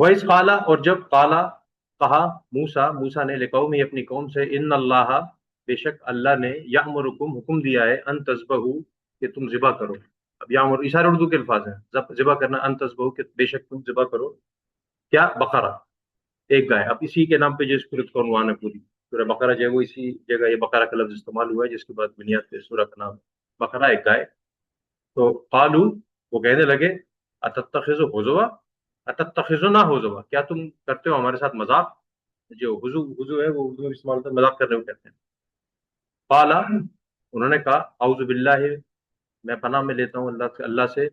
وَإِذْ قَالَ، اور جب قالا کہا، موسیٰ نے لقومہ اپنی قوم سے، ان اللہ بے شک اللہ نے یأمرکم حکم دیا ہے ان تذبحوا کہ تم ذبح کرو. اب یامر اشارہ اردو کے الفاظ ہیں، ذبح کرنا، ان تذبحوا کہ بے شک تم ذبح کرو، کیا؟ بقرہ، ایک گائے. اب اسی کے نام پہ جو اس سورت کا عنوان ہے پوری سورہ بقرہ جو ہے وہ اسی جگہ یہ بقرہ کا لفظ استعمال ہوا ہے، جس کے بعد بنیاد پہ سورہ کا نام بقرہ، ایک گائے. تو قالو، وہ کہنے لگے، اتتخذ حضوا، اتتخذنا حضوا، کیا تم کرتے ہو ہمارے ساتھ مذاق؟ جو حضو ہے وہ اردو میں استعمال ہوتا ہے، مذاق کرنے کو کہتے ہیں. قالا، انہوں نے کہا، اعوذ باللہ، میں پناہ میں لیتا ہوں اللہ سے،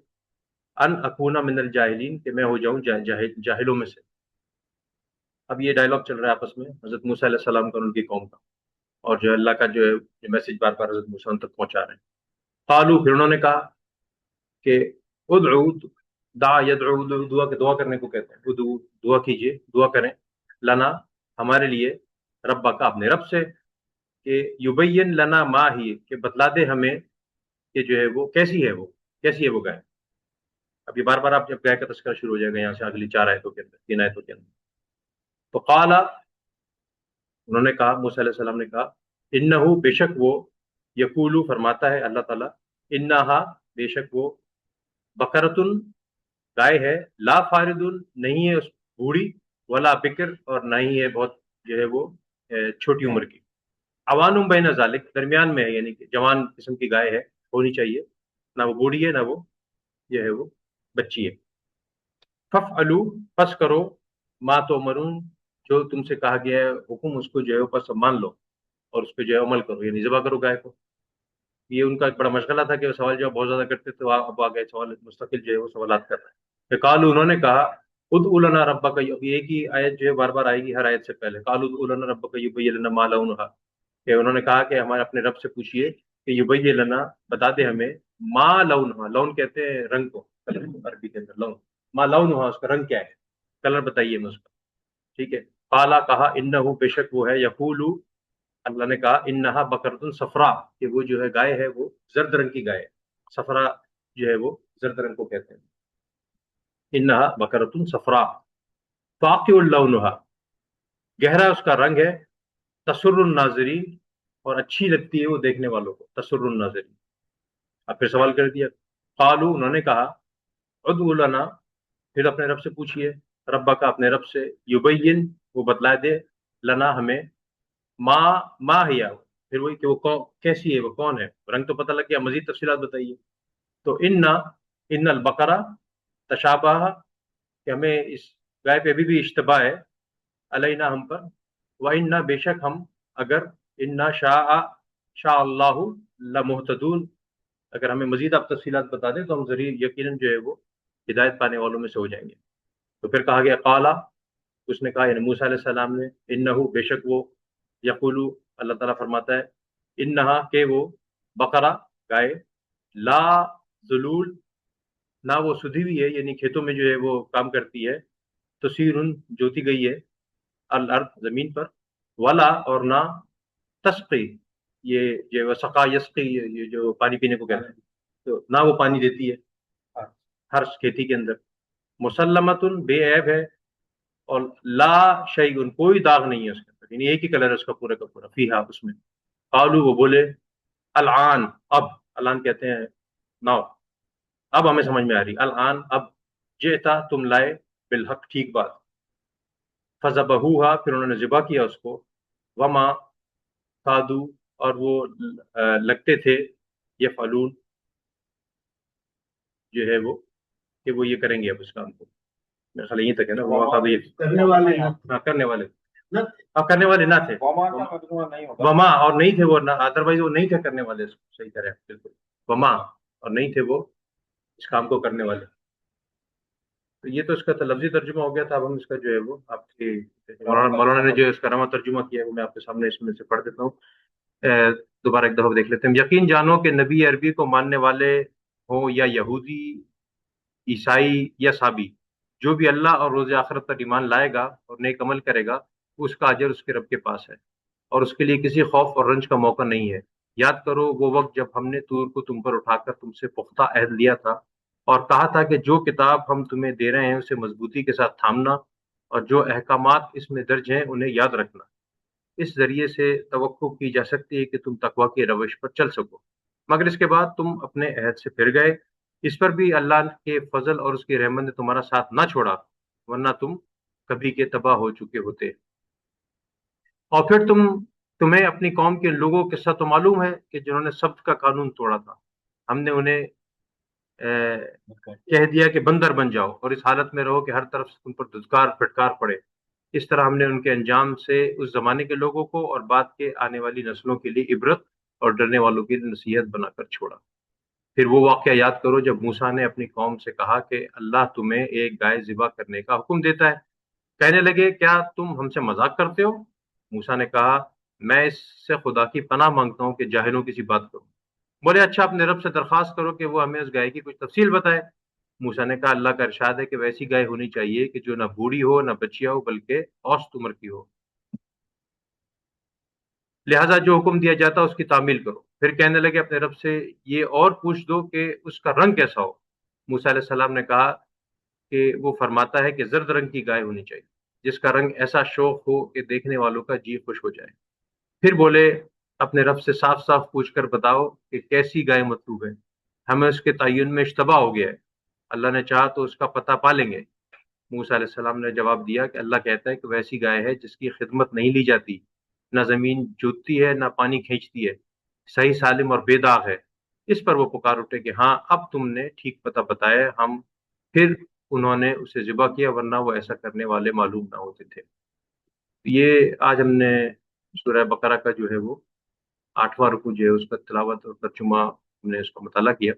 ان اکونا من الجاہلین، کہ میں ہو جاؤں جاہلوں میں سے. اب یہ ڈائلاگ چل رہا ہے آپس میں حضرت موسیٰ علیہ السلام کا اور ان کی قوم کا، اور جو اللہ کا جو ہے جو میسج بار بار حضرت موسیٰ ان تک پہنچا رہے ہیں. قالو، پھر انہوں نے کہا کہ ادعو، یدعو، دعا کرنے کو کہتے ہیں، ادعو، دعا کیجئے، دعا کریں، لنا، ہمارے لیے، ربا کا، اپنے رب سے، کہ یبین لنا ما ہی، کہ بتلا دے ہمیں کہ جو ہے وہ کیسی ہے وہ گائے. اب یہ بار بار آپ جب گائے کا تذکرہ شروع ہو جائے گا یہاں سے اگلی 4 آیتوں کے اندر، 3 آیتوں کے اندر. تو قال، انہوں نے کہا، موسیٰ علیہ السلام نے کہا، انہو، بے شک وہ، یقولو، فرماتا ہے اللہ تعالیٰ، انہا، بے شک وہ، بقرتن، گائے ہے، لا فاردن، نہیں ہے اس بوڑھی، ولا بکر، اور نہ ہی ہے بہت جو ہے وہ چھوٹی عمر کی، عوانم بین ذالک، درمیان میں ہے، یعنی کہ جوان قسم کی گائے ہے، ہونی چاہیے، نہ وہ بوڑھی ہے نہ وہ یہ ہے وہ بچی ہے. ففعلوا، پس کرو، ما تؤمرون، جو تم سے کہا گیا ہے حکم، اس کو جو ہے وہ پس مان لو اور اس پہ جو ہے عمل کرو، یعنی ذبح کرو گائے کو. یہ ان کا ایک بڑا مشغلہ تھا کہ وہ سوال جواب بہت زیادہ کرتے تھے، اب آ گئے سوال مستقل جو ہے وہ سوالات کر رہے ہیں. کہ قالوا، انہوں نے کہا، ادعو لنا ربک، اب ایک ہی آیت جو ہے بار بار آئے گی ہر آیت سے پہلے، قالوا ادعو لنا ربک یبین لنا ما لونھا، کہ انہوں نے کہا کہ ہمارے اپنے رب سے پوچھئے کہ یبین لنا، بتا دے ہمیں، ما لونھا، لون کہتے ہیں رنگ کو عربی کے اندر، لون، ما لونھا، اس کا رنگ کیا ہے، کلر بتائیے میں اس کا. ٹھیک ہے. قالا، کہا، انہو، بے شک وہ ہے، یقول، اللہ نے کہا، انہا بقرۃ صفرا، کہ وہ جو ہے گائے ہے وہ زرد رنگ کی گائے ہے. صفرا جو ہے وہ زرد رنگ کو کہتے ہیں. انہا بقرۃ صفرا، فاقع لونھا، گہرا اس کا رنگ ہے، تسر الناظرین، اور اچھی لگتی ہے وہ دیکھنے والوں کو، تسر الناظرین. اب پھر سوال کر دیا. قالو، انہوں نے کہا، ادعو لنا، پھر اپنے رب سے پوچھئے، ربا کا، اپنے رب سے، یبین، وہ بتلائے دے، لنا، ہمیں، ما ہیا، پھر وہی کہ وہ کیسی ہے، وہ کون ہے، رنگ تو پتہ لگ گیا، مزید تفصیلات بتائیے. تو ان البقرہ تشابہ، کہ ہمیں اس گائے پہ ابھی بھی اشتباہ ہے، علینا، ہم پر، وَإِنَّا، بے شک ہم، اگر، انا شاء اللہ لمہتدون، اگر ہمیں مزید آپ تفصیلات بتا دیں تو ہم ضرور یقیناً جو ہے وہ ہدایت پانے والوں میں سے ہو جائیں گے. تو پھر کہا گیا، قالا، اس نے کہا، یعنی موسیٰ علیہ السلام نے، انہو، بے شک وہ، یقولو، اللہ تعالیٰ فرماتا ہے، انہا، کہ وہ، بقرہ، گائے، لا ذلول، نہ وہ سدھی ہوئی ہے، یعنی کھیتوں میں جو ہے وہ کام کرتی ہے، تسیرن، جوتی گئی ہے، الارض، زمین پر، ولا، اور نہ، تسقی، یہ جو سقا یسقی، یہ جو پانی پینے کو کہتے ہیں، تو نہ وہ پانی دیتی ہے ہر کھیتی کے اندر، مسلمتن، بے عیب ہے، اور لا شیئن، کوئی داغ نہیں ہے اس کے اندر، یعنی ایک ہی کلر ہے اس کا پورا کا پورا، فیہا، اس میں. قالو، وہ بولے، الان، اب، الان کہتے ہیں ناؤ، اب ہمیں سمجھ میں آ رہی، الان، اب، جئتا، تم لائے، بالحق، ٹھیک بات. فذبحوها، پھر انہوں نے ذبح کیا اس کو، وما کادو، اور وہ لگتے تھے، یفعلون، جو ہے وہ کہ وہ یہ کریں گے اب اس کام کو. میرے خیال یہیں تک ہے نا، وما کادو، یہ کرنے والے ہیں، ہاں، کرنے والے، اب کرنے والے نہ تھے، وما کا ترجمہ نہیں ہوتا. وما، اور نہیں تھے وہ، ادروائز وہ نہیں تھے کرنے والے اس کو، صحیح کرے بالکل، وما، اور نہیں تھے وہ اس کام کو کرنے والے. تو یہ تو اس کا لفظی ترجمہ ہو گیا تھا. اب ہم اس کا جو ہے وہ آپ کی مولانا نے جو اس کا رواں ترجمہ کیا ہے وہ میں آپ کے سامنے اس میں سے پڑھ دیتا ہوں. دوبارہ ایک دفعہ دیکھ لیتے ہیں. یقین جانو کہ نبی عربی کو ماننے والے ہوں یا یہودی، عیسائی یا صابی، جو بھی اللہ اور روز آخرت پر ایمان لائے گا اور نیک عمل کرے گا، اس کا اجر اس کے رب کے پاس ہے، اور اس کے لیے کسی خوف اور رنج کا موقع نہیں ہے. یاد کرو وہ وقت جب ہم نے طور کو تم پر اٹھا کر تم سے پختہ عہد لیا تھا اور کہا تھا کہ جو کتاب ہم تمہیں دے رہے ہیں اسے مضبوطی کے ساتھ تھامنا اور جو احکامات اس میں درج ہیں انہیں یاد رکھنا۔ اس ذریعے سے توقع کی جا سکتی ہے کہ تم تقوی کی روش پر چل سکو، مگر اس کے بعد تم اپنے عہد سے پھر گئے۔ اس پر بھی اللہ کے فضل اور اس کی رحمت نے تمہارا ساتھ نہ چھوڑا، ورنہ تم کبھی کے تباہ ہو چکے ہوتے۔ اور پھر تمہیں اپنی قوم کے لوگوں کے ساتھ تو معلوم ہے کہ جنہوں نے سبت کا قانون توڑا تھا، ہم نے انہیں کہہ دیا کہ بندر بن جاؤ اور اس حالت میں رہو کہ ہر طرف سے تم پر دھتکار پھٹکار پڑے۔ اس طرح ہم نے ان کے انجام سے اس زمانے کے لوگوں کو اور بعد کے آنے والی نسلوں کے لیے عبرت اور ڈرنے والوں کی نصیحت بنا کر چھوڑا۔ پھر وہ واقعہ یاد کرو جب موسیٰ نے اپنی قوم سے کہا کہ اللہ تمہیں ایک گائے ذبح کرنے کا حکم دیتا ہے۔ کہنے لگے، کیا تم ہم سے مذاق کرتے ہو؟ موسیٰ نے کہا، میں اس سے خدا کی پناہ مانگتا ہوں کہ جاہلوں کی سی بات کروں۔ بولے، اچھا اپنے رب سے درخواست کرو کہ وہ ہمیں اس گائے کی کچھ تفصیل بتائے۔ موسیٰ نے کہا، اللہ کا ارشاد ہے کہ ویسی گائے ہونی چاہیے کہ جو نہ بوڑھی ہو نہ بچیا ہو بلکہ اوسط عمر کی ہو، لہذا جو حکم دیا جاتا اس کی تعمیل کرو۔ پھر کہنے لگے، اپنے رب سے یہ اور پوچھ دو کہ اس کا رنگ کیسا ہو۔ موسیٰ علیہ السلام نے کہا کہ وہ فرماتا ہے کہ زرد رنگ کی گائے ہونی چاہیے جس کا رنگ ایسا شوق ہو کہ دیکھنے والوں کا جی خوش ہو جائے۔ پھر بولے، اپنے رب سے صاف صاف پوچھ کر بتاؤ کہ کیسی گائے مطلوب ہے، ہمیں اس کے تعین میں اشتباہ ہو گیا ہے، اللہ نے چاہا تو اس کا پتہ پا لیں گے۔ موسیٰ علیہ السلام نے جواب دیا کہ اللہ کہتا ہے کہ ویسی گائے ہے جس کی خدمت نہیں لی جاتی، نہ زمین جوتتی ہے نہ پانی کھینچتی ہے، صحیح سالم اور بے داغ ہے۔ اس پر وہ پکار اٹھے کہ ہاں اب تم نے ٹھیک پتہ بتایا ہم۔ پھر انہوں نے اسے ذبح کیا، ورنہ وہ ایسا کرنے والے معلوم نہ ہوتے تھے۔ یہ آج ہم نے سورہ بقرہ کا جو ہے وہ 8واں رکوع جو ہے اس کا تلاوت اور ترجمہ ہم نے اس کا مطالعہ کیا،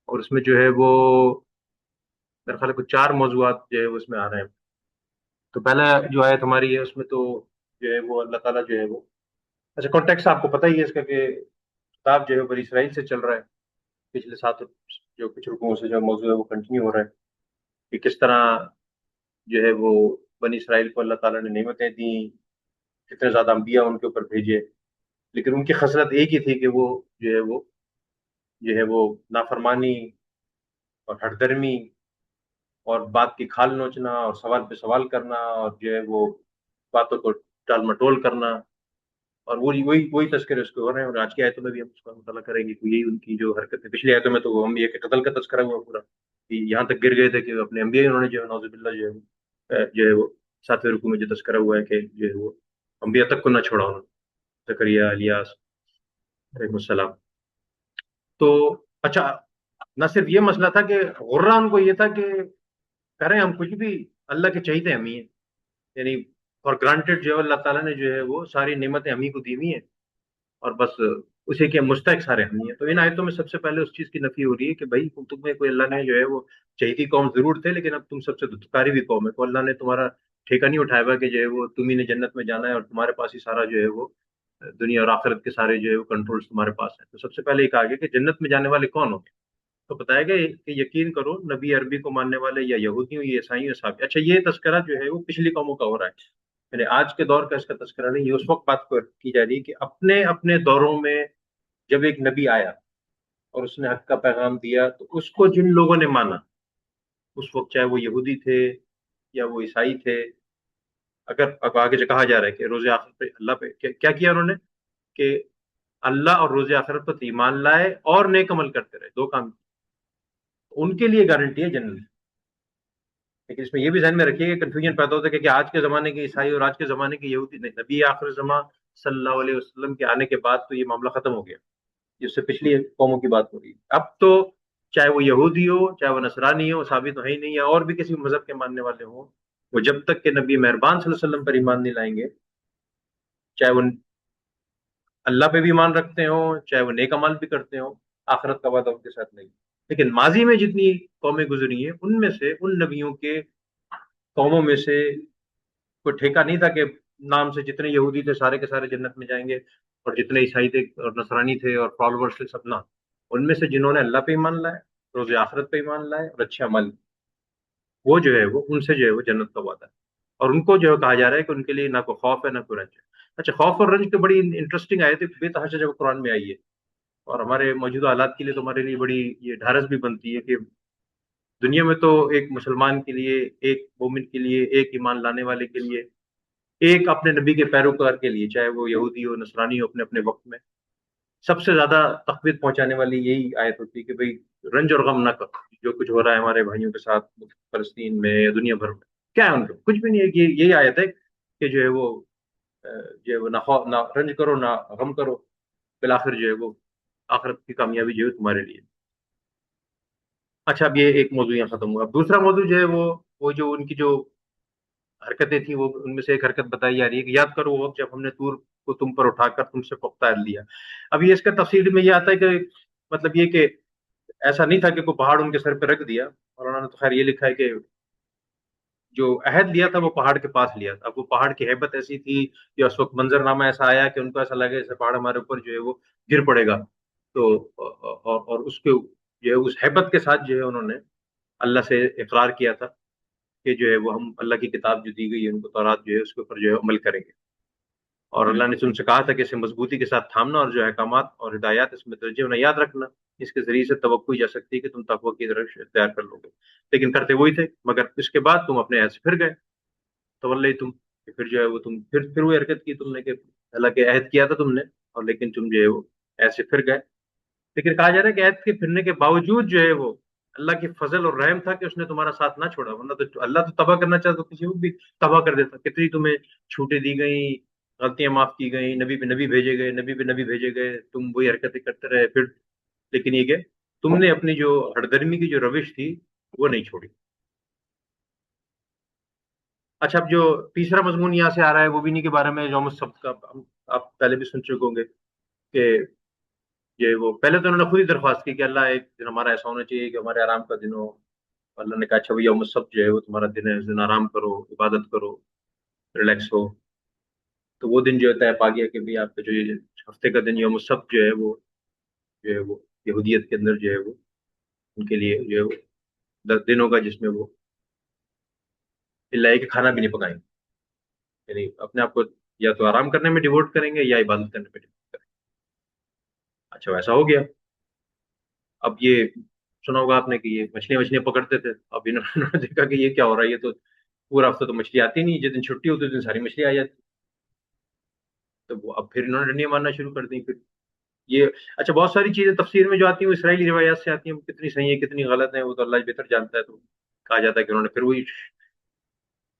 اور اس میں جو ہے وہ میرے خیال ہے کچھ 4 موضوعات جو ہے وہ اس میں آ رہے ہیں۔ تو پہلا جو آیت ہماری ہے اس میں تو جو ہے وہ اللہ تعالیٰ جو ہے وہ، اچھا کانٹیکس آپ کو پتہ ہی ہے اس کا کہ خطاب جو ہے بنی اسرائیل سے چل رہا ہے۔ پچھلے 7 جو کچھ رکوعوں سے جو موضوع ہے وہ کنٹینیو ہو رہا ہے کہ کس طرح جو ہے وہ بنی اسرائیل کو اللہ تعالیٰ نے نعمتیں دیں، کتنے زیادہ انبیاء ان کے اوپر بھیجے، لیکن ان کی خصلت ایک ہی تھی کہ وہ جو ہے وہ نافرمانی اور ہٹ درمی اور بات کی کھال نوچنا اور سوال پہ سوال کرنا اور جو ہے وہ باتوں کو ٹال مٹول کرنا، اور وہی تذکرے اس کے ہو رہے ہیں۔ اور آج کی آیتوں میں بھی ہم اس کا مطالعہ کریں گے کہ یہی ان کی جو حرکت ہے۔ پچھلی آیتوں میں تو ہم یہ کہ قتل کا تذکرہ ہوا پورا، کہ یہاں تک گر گئے تھے کہ اپنے انبیاء انہوں نے جو ہے نعوذ باللہ جو ہے وہ 7ویں رکوع میں جو تذکرہ ہوا ہے کہ جو ہے وہ انبیاء تک کو نہ چھوڑا انہوں نے، زکریا، الیاس علیہ السلام۔ تو اچھا، نہ صرف یہ مسئلہ تھا کہ غرہ ان کو یہ تھا کہ کریں ہم کچھ بھی، اللہ کے چہیتے ہم ہی ہیں، یعنی فار گرانٹیڈ جو ہے اللہ تعالیٰ نے جو ہے وہ ساری نعمتیں ہم ہی کو دی ہوئی ہیں، اور بس اسی کے مستحق سارے ہم ہی ہیں۔ تو ان آیتوں میں سب سے پہلے اس چیز کی نفی ہو رہی ہے کہ بھائی تمہیں کوئی، اللہ نے جو ہے وہ چہیتی قوم ضرور تھے لیکن اب تم سب سے دھتکاری بھی قوم ہے، تو اللہ نے تمہارا ٹھیکہ نہیں اٹھایا ہوا کہ جو ہے وہ تم ہی نے جنت میں جانا ہے اور تمہارے پاس ہی سارا جو ہے وہ دنیا اور آخرت کے سارے جو ہے وہ کنٹرولز تمہارے پاس ہیں۔ تو سب سے پہلے یہ کہا گیا کہ جنت میں جانے والے کون ہوں گے، تو بتایا گیا کہ یقین کرو نبی عربی کو ماننے والے یا یہودیوں یا عیسائیوں یا صحابی۔ اچھا، یہ تذکرہ جو ہے وہ پچھلی قوموں کا ہو رہا ہے، یعنی آج کے دور کا اس کا تذکرہ نہیں، یہ اس وقت بات کی جا رہی ہے کہ اپنے اپنے دوروں میں جب ایک نبی آیا اور اس نے حق کا پیغام دیا تو اس کو جن لوگوں نے مانا اس وقت، چاہے وہ یہودی تھے یا وہ عیسائی تھے، اگر اب آگے جو کہا جا رہا ہے کہ روز آخرت پہ اللہ پہ کیا کیا انہوں نے کہ اللہ اور روز آخرت پر ایمان لائے اور نیک عمل کرتے رہے، 2 کام، ان کے لیے گارنٹی ہے جنت۔ لیکن اس میں یہ بھی ذہن میں رکھیے کہ کنفیوژن پیدا ہوتا ہے کہ آج کے زمانے کے عیسائی اور آج کے زمانے کے یہودی نہیں، نبی آخر زمان صلی اللہ علیہ وسلم کے آنے کے بعد تو یہ معاملہ ختم ہو گیا، جس سے پچھلی قوموں کی بات ہو رہی ہے۔ اب تو چاہے وہ یہودی ہو چاہے وہ نصرانی ہو، ثابت تو ہے ہی نہیں، یا اور بھی کسی مذہب کے ماننے والے ہوں، وہ جب تک کہ نبی مہربان صلی اللہ علیہ وسلم پر ایمان نہیں لائیں گے، چاہے وہ اللہ پہ بھی ایمان رکھتے ہوں چاہے وہ نیک عمل بھی کرتے ہوں، آخرت کا وعدہ ان کے ساتھ نہیں۔ لیکن ماضی میں جتنی قومیں گزری ہیں ان میں سے ان نبیوں کے قوموں میں سے کوئی ٹھیکہ نہیں تھا کہ نام سے جتنے یہودی تھے سارے کے سارے جنت میں جائیں گے، اور جتنے عیسائی تھے اور نصرانی تھے اور فالوورز تھے سب نہ، ان میں سے جنہوں نے اللہ پہ ایمان لائے، روز آخرت پہ ایمان لائے اور اچھے عمل، وہ جو ہے وہ ان سے جو ہے وہ جنت کا وعدہ ہے، اور ان کو جو ہے کہا جا رہا ہے کہ ان کے لیے نہ کوئی خوف ہے نہ کوئی رنج ہے۔ اچھا، خوف اور رنج تو بڑی انٹرسٹنگ آئے تھے، بے تحاشا جب قرآن میں آئی ہے، اور ہمارے موجودہ حالات کے لیے تو ہمارے لیے بڑی یہ ڈھارس بھی بنتی ہے کہ دنیا میں تو ایک مسلمان کے لیے، ایک مومن کے لیے، ایک ایمان لانے والے کے لیے، ایک اپنے نبی کے پیروکار کے لیے، چاہے وہ یہودی ہو نصرانی ہو، اپنے اپنے وقت میں سب سے زیادہ تقویت پہنچانے والی یہی آیت ہوتی ہے کہ بھئی رنج اور غم نہ کرو، جو کچھ ہو رہا ہے ہمارے بھائیوں کے ساتھ فلسطین میں یا دنیا بھر میں، کیا ہے ان کو کچھ بھی نہیں ہے، یہی آیت ہے کہ جو ہے وہ جو ہے وہ نہ رنج کرو نہ غم کرو، بالآخر جو ہے وہ آخرت کی کامیابی جو ہے تمہارے لیے۔ اچھا، اب یہ ایک موضوع یہاں ختم ہوا، اب دوسرا موضوع جو ہے وہ جو ان کی جو حرکتیں تھیں، وہ ان میں سے ایک حرکت بتائی جا رہی ہے کہ یاد کرو وہ وقت جب ہم نے طور کو تم پر اٹھا کر تم سے پختہ لیا۔ اب یہ اس کا تفصیل میں یہ آتا ہے کہ مطلب یہ کہ ایسا نہیں تھا کہ کوئی پہاڑ ان کے سر پہ رکھ دیا، اور انہوں نے تو خیر یہ لکھا ہے کہ جو عہد لیا تھا وہ پہاڑ کے پاس لیا تھا۔ اب وہ پہاڑ کی ہیبت ایسی تھی کہ اس وقت منظر نامہ ایسا آیا کہ ان کو ایسا لگا جیسے پہاڑ ہمارے اوپر جو ہے وہ گر پڑے گا، تو اور اس کے جو ہے اس ہیبت کے ساتھ جو ہے انہوں نے اللہ سے اقرار کیا تھا کہ جو ہے وہ ہم اللہ کی کتاب جو دی گئی ہے ان کو تورات جو ہے اس کے اوپر جو ہے عمل کریں گے، اور اللہ نے تم سے کہا تھا کہ اسے مضبوطی کے ساتھ تھامنا اور جو احکامات اور ہدایات اس میں درجے ہونا یاد رکھنا، اس کے ذریعے سے توقع جا سکتی ہے کہ تم تقوی کی طرف اختیار کر لو گے، لیکن کرتے وہی تھے، مگر اس کے بعد تم اپنے ایسے پھر گئے، تولے تم، کہ پھر جو ہے وہ تم پھر وہی حرکت کی تم نے کہ اللہ کے عہد کیا تھا تم نے، اور لیکن تم جو ہے وہ ایسے پھر گئے۔ لیکن کہا جا رہا ہے کہ عہد کے پھرنے کے باوجود جو ہے وہ اللہ کی فضل اور رحم تھا کہ اس نے تمہارا ساتھ نہ چھوڑا، ورنہ تو اللہ تو تباہ کرنا چاہتا تو کسی کو بھی تباہ کر دیتا، کتنی تمہیں چھوٹیں دی گئیں، غلطیاں معاف کی گئیں، نبی پہ نبی بھیجے گئے، نبی پہ نبی بھیجے گئے، تم وہی حرکتیں کرتے رہے پھر، لیکن یہ کہ تم نے اپنی جو ہردرمی کی جو روش تھی وہ نہیں چھوڑی۔ اچھا، اب جو تیسرا مضمون یہاں سے آ رہا ہے وہ بھی انہی کے بارے میں، یوم السبت کا آپ پہلے بھی سن چکے ہوں گے کہ یہ وہ پہلے تو انہوں نے خود ہی درخواست کی کہ اللہ ایک دن ہمارا ایسا ہونا چاہیے کہ ہمارے آرام کا دن ہو، اللہ نے کہا اچھا وہ یوم السبت جو ہے وہ تمہارا دن ہے، اس دن آرام کرو، عبادت کرو، ریلیکس ہو، تو وہ دن جو ہے طے پا گیا کہ بھی آپ کا جو یہ ہفتے کا دن یوم السبت جو ہے وہ جو ہے وہ یہودیت کے اندر جو ہے وہ ان کے لیے جو ہے وہ 10 دن ہوگا جس میں وہ اللہ ہے کہ کھانا بھی نہیں پکائیں گے، یعنی اپنے آپ کو یا تو آرام کرنے میں ڈیووٹ کریں گے یا عبادت کرنے میں ڈیووٹ کریں گے۔ اچھا ویسا ہو گیا۔ اب یہ سنا ہوگا آپ نے کہ یہ مچھلیاں پکڑتے تھے، اب انہوں نے دیکھا کہ یہ کیا ہو رہا ہے، یہ تو پورا ہفتہ تو مچھلی آتی نہیں، جس دن چھٹی ہوتی ہے اس دن ساری مچھلی آ جاتی، تو وہ اب پھر انہوں نے ڈنڈیاں مارنا شروع کر دی پھر یہ۔ اچھا بہت ساری چیزیں تفسیر میں جو آتی ہیں وہ اسرائیلی روایات سے آتی ہیں، وہ کتنی صحیح ہیں کتنی غلط ہیں وہ تو اللہ بہتر جانتا ہے، تو کہا جاتا ہے کہ انہوں نے پھر وہی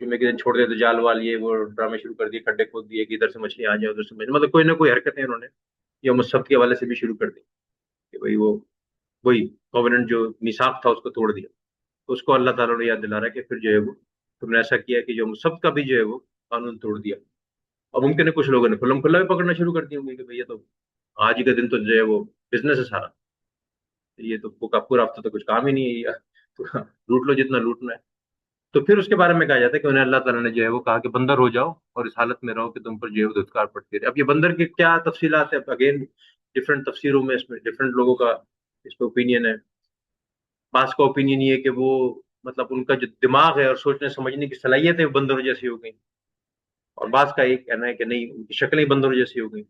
جمعے کے دن چھوڑ دیتے جال وال یہ وہ ڈرامے شروع کر دیے، کھڈے کھود دیے کہ ادھر سے مچھلی آ جائے ادھر سے مچھلی، مطلب کوئی نہ کوئی حرکتیں انہوں نے یوم السبت کے حوالے سے بھی شروع کر دی کہ بھئی وہ وہی کووننٹ جو میثاق تھا اس کو توڑ دیا، تو اس کو اللہ تعالیٰ نے یاد دلا رہا ہے کہ پھر جو ہے وہ تم نے ایسا کیا کہ یوم السبت کا بھی جو ہے وہ قانون توڑ دیا، اور ممکن ہے کچھ لوگوں نے کھلم کھلا بھی پکڑنا شروع کر دی ہوں گے کہ بھئی یہ تو آج ہی کا دن تو جو ہے وہ بزنس ہے سارا، یہ تو پورا ہفتہ تو کچھ کام ہی نہیں ہے، تو لوٹ لو جتنا لوٹنا ہے۔ تو پھر اس کے بارے میں کہا جاتا ہے کہ انہیں اللہ تعالیٰ نے جو ہے وہ کہا کہ بندر ہو جاؤ اور اس حالت میں رہو کہ تم پر جو ہے وہ دھتکار پڑتی رہے۔ اب یہ بندر کی کیا تفصیلات ہے، اگین ڈفرینٹ تفسیروں میں اس میں ڈفرینٹ لوگوں کا اس پہ اوپینین ہے۔ بعض کا اوپینین یہ ہے کہ وہ مطلب ان کا جو دماغ ہے اور سوچنے سمجھنے کی صلاحیت ہے وہ بندروں جیسی ہو گئی، اور بعض کا ایک کہنا ہے کہ نہیں ان کی شکلیں بندروں جیسی ہو گئی،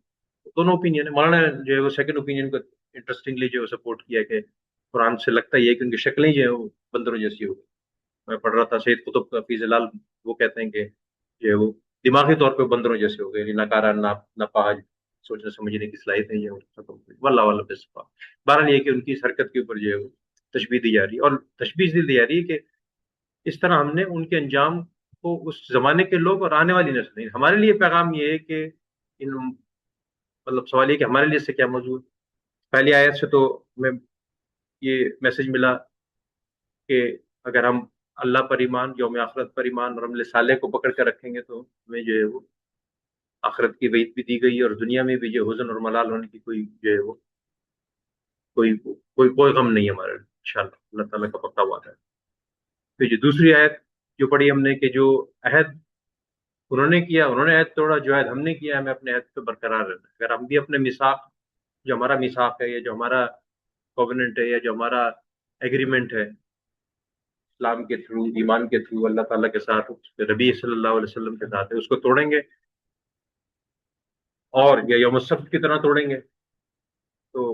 دونوں اوپینین ہے۔ مولانا جو ہے وہ سیکنڈ اوپینین کو انٹرسٹنگلی جو ہے سپورٹ کیا کہ قرآن سے لگتا ہی ہے کہ ان کی شکلیں جو ہے وہ بندروں جیسی ہو گئی۔ میں پڑھ رہا تھا سید قطب کا فی ظلال، وہ کہتے ہیں کہ جو ہے وہ دماغی طور پہ بندروں جیسے ہو گئے، یعنی ناکارہ ناپاہج سوچنے سمجھنے کی صلاحیت نہیں ہے ختم ہو گئی، واللہ واللہ بسفا۔ بہرحال یہ کہ ان کی اس حرکت کے اوپر جو ہے وہ تشبیہ دی جا رہی ہے، اور تشبیہ دی جا رہی ہے کہ اس طرح ہم نے ان کے انجام کو اس زمانے کے لوگ اور آنے والی نسلیں، ہمارے لیے پیغام یہ ہے کہ ان مطلب سوال یہ کہ ہمارے لیے اس سے کیا موضوع ہے۔ پہلی آیت سے تو ہمیں یہ میسج ملا کہ اگر ہم اللہ پر ایمان، یوم آخرت پر ایمان اور عمل صالح کو پکڑ کر رکھیں گے تو ہمیں جو ہے وہ آخرت کی وعید بھی دی گئی ہے، اور دنیا میں بھی جو حزن اور ملال ہونے کی کوئی جو ہے وہ کوئی غم نہیں ہے ہمارے لیے انشاءاللہ، اللہ تعالیٰ کا پکا وعدہ ہے۔ پھر جو دوسری آیت جو پڑھی ہم نے کہ جو عہد انہوں نے کیا، انہوں نے عہد توڑا، جو عہد ہم نے کیا ہمیں اپنے عہد پہ برقرار رہنا ہے۔ اگر ہم بھی اپنے میثاق، جو ہمارا میثاق ہے یا جو ہمارا کووننٹ ہے یا جو ہمارا ایگریمنٹ ہے اسلام کے تھرو، ایمان کے تھرو اللہ تعالیٰ کے ساتھ، نبی صلی اللہ علیہ وسلم کے ساتھ ہے، اس کو توڑیں گے اور یا یوم السبت کی طرح توڑیں گے، تو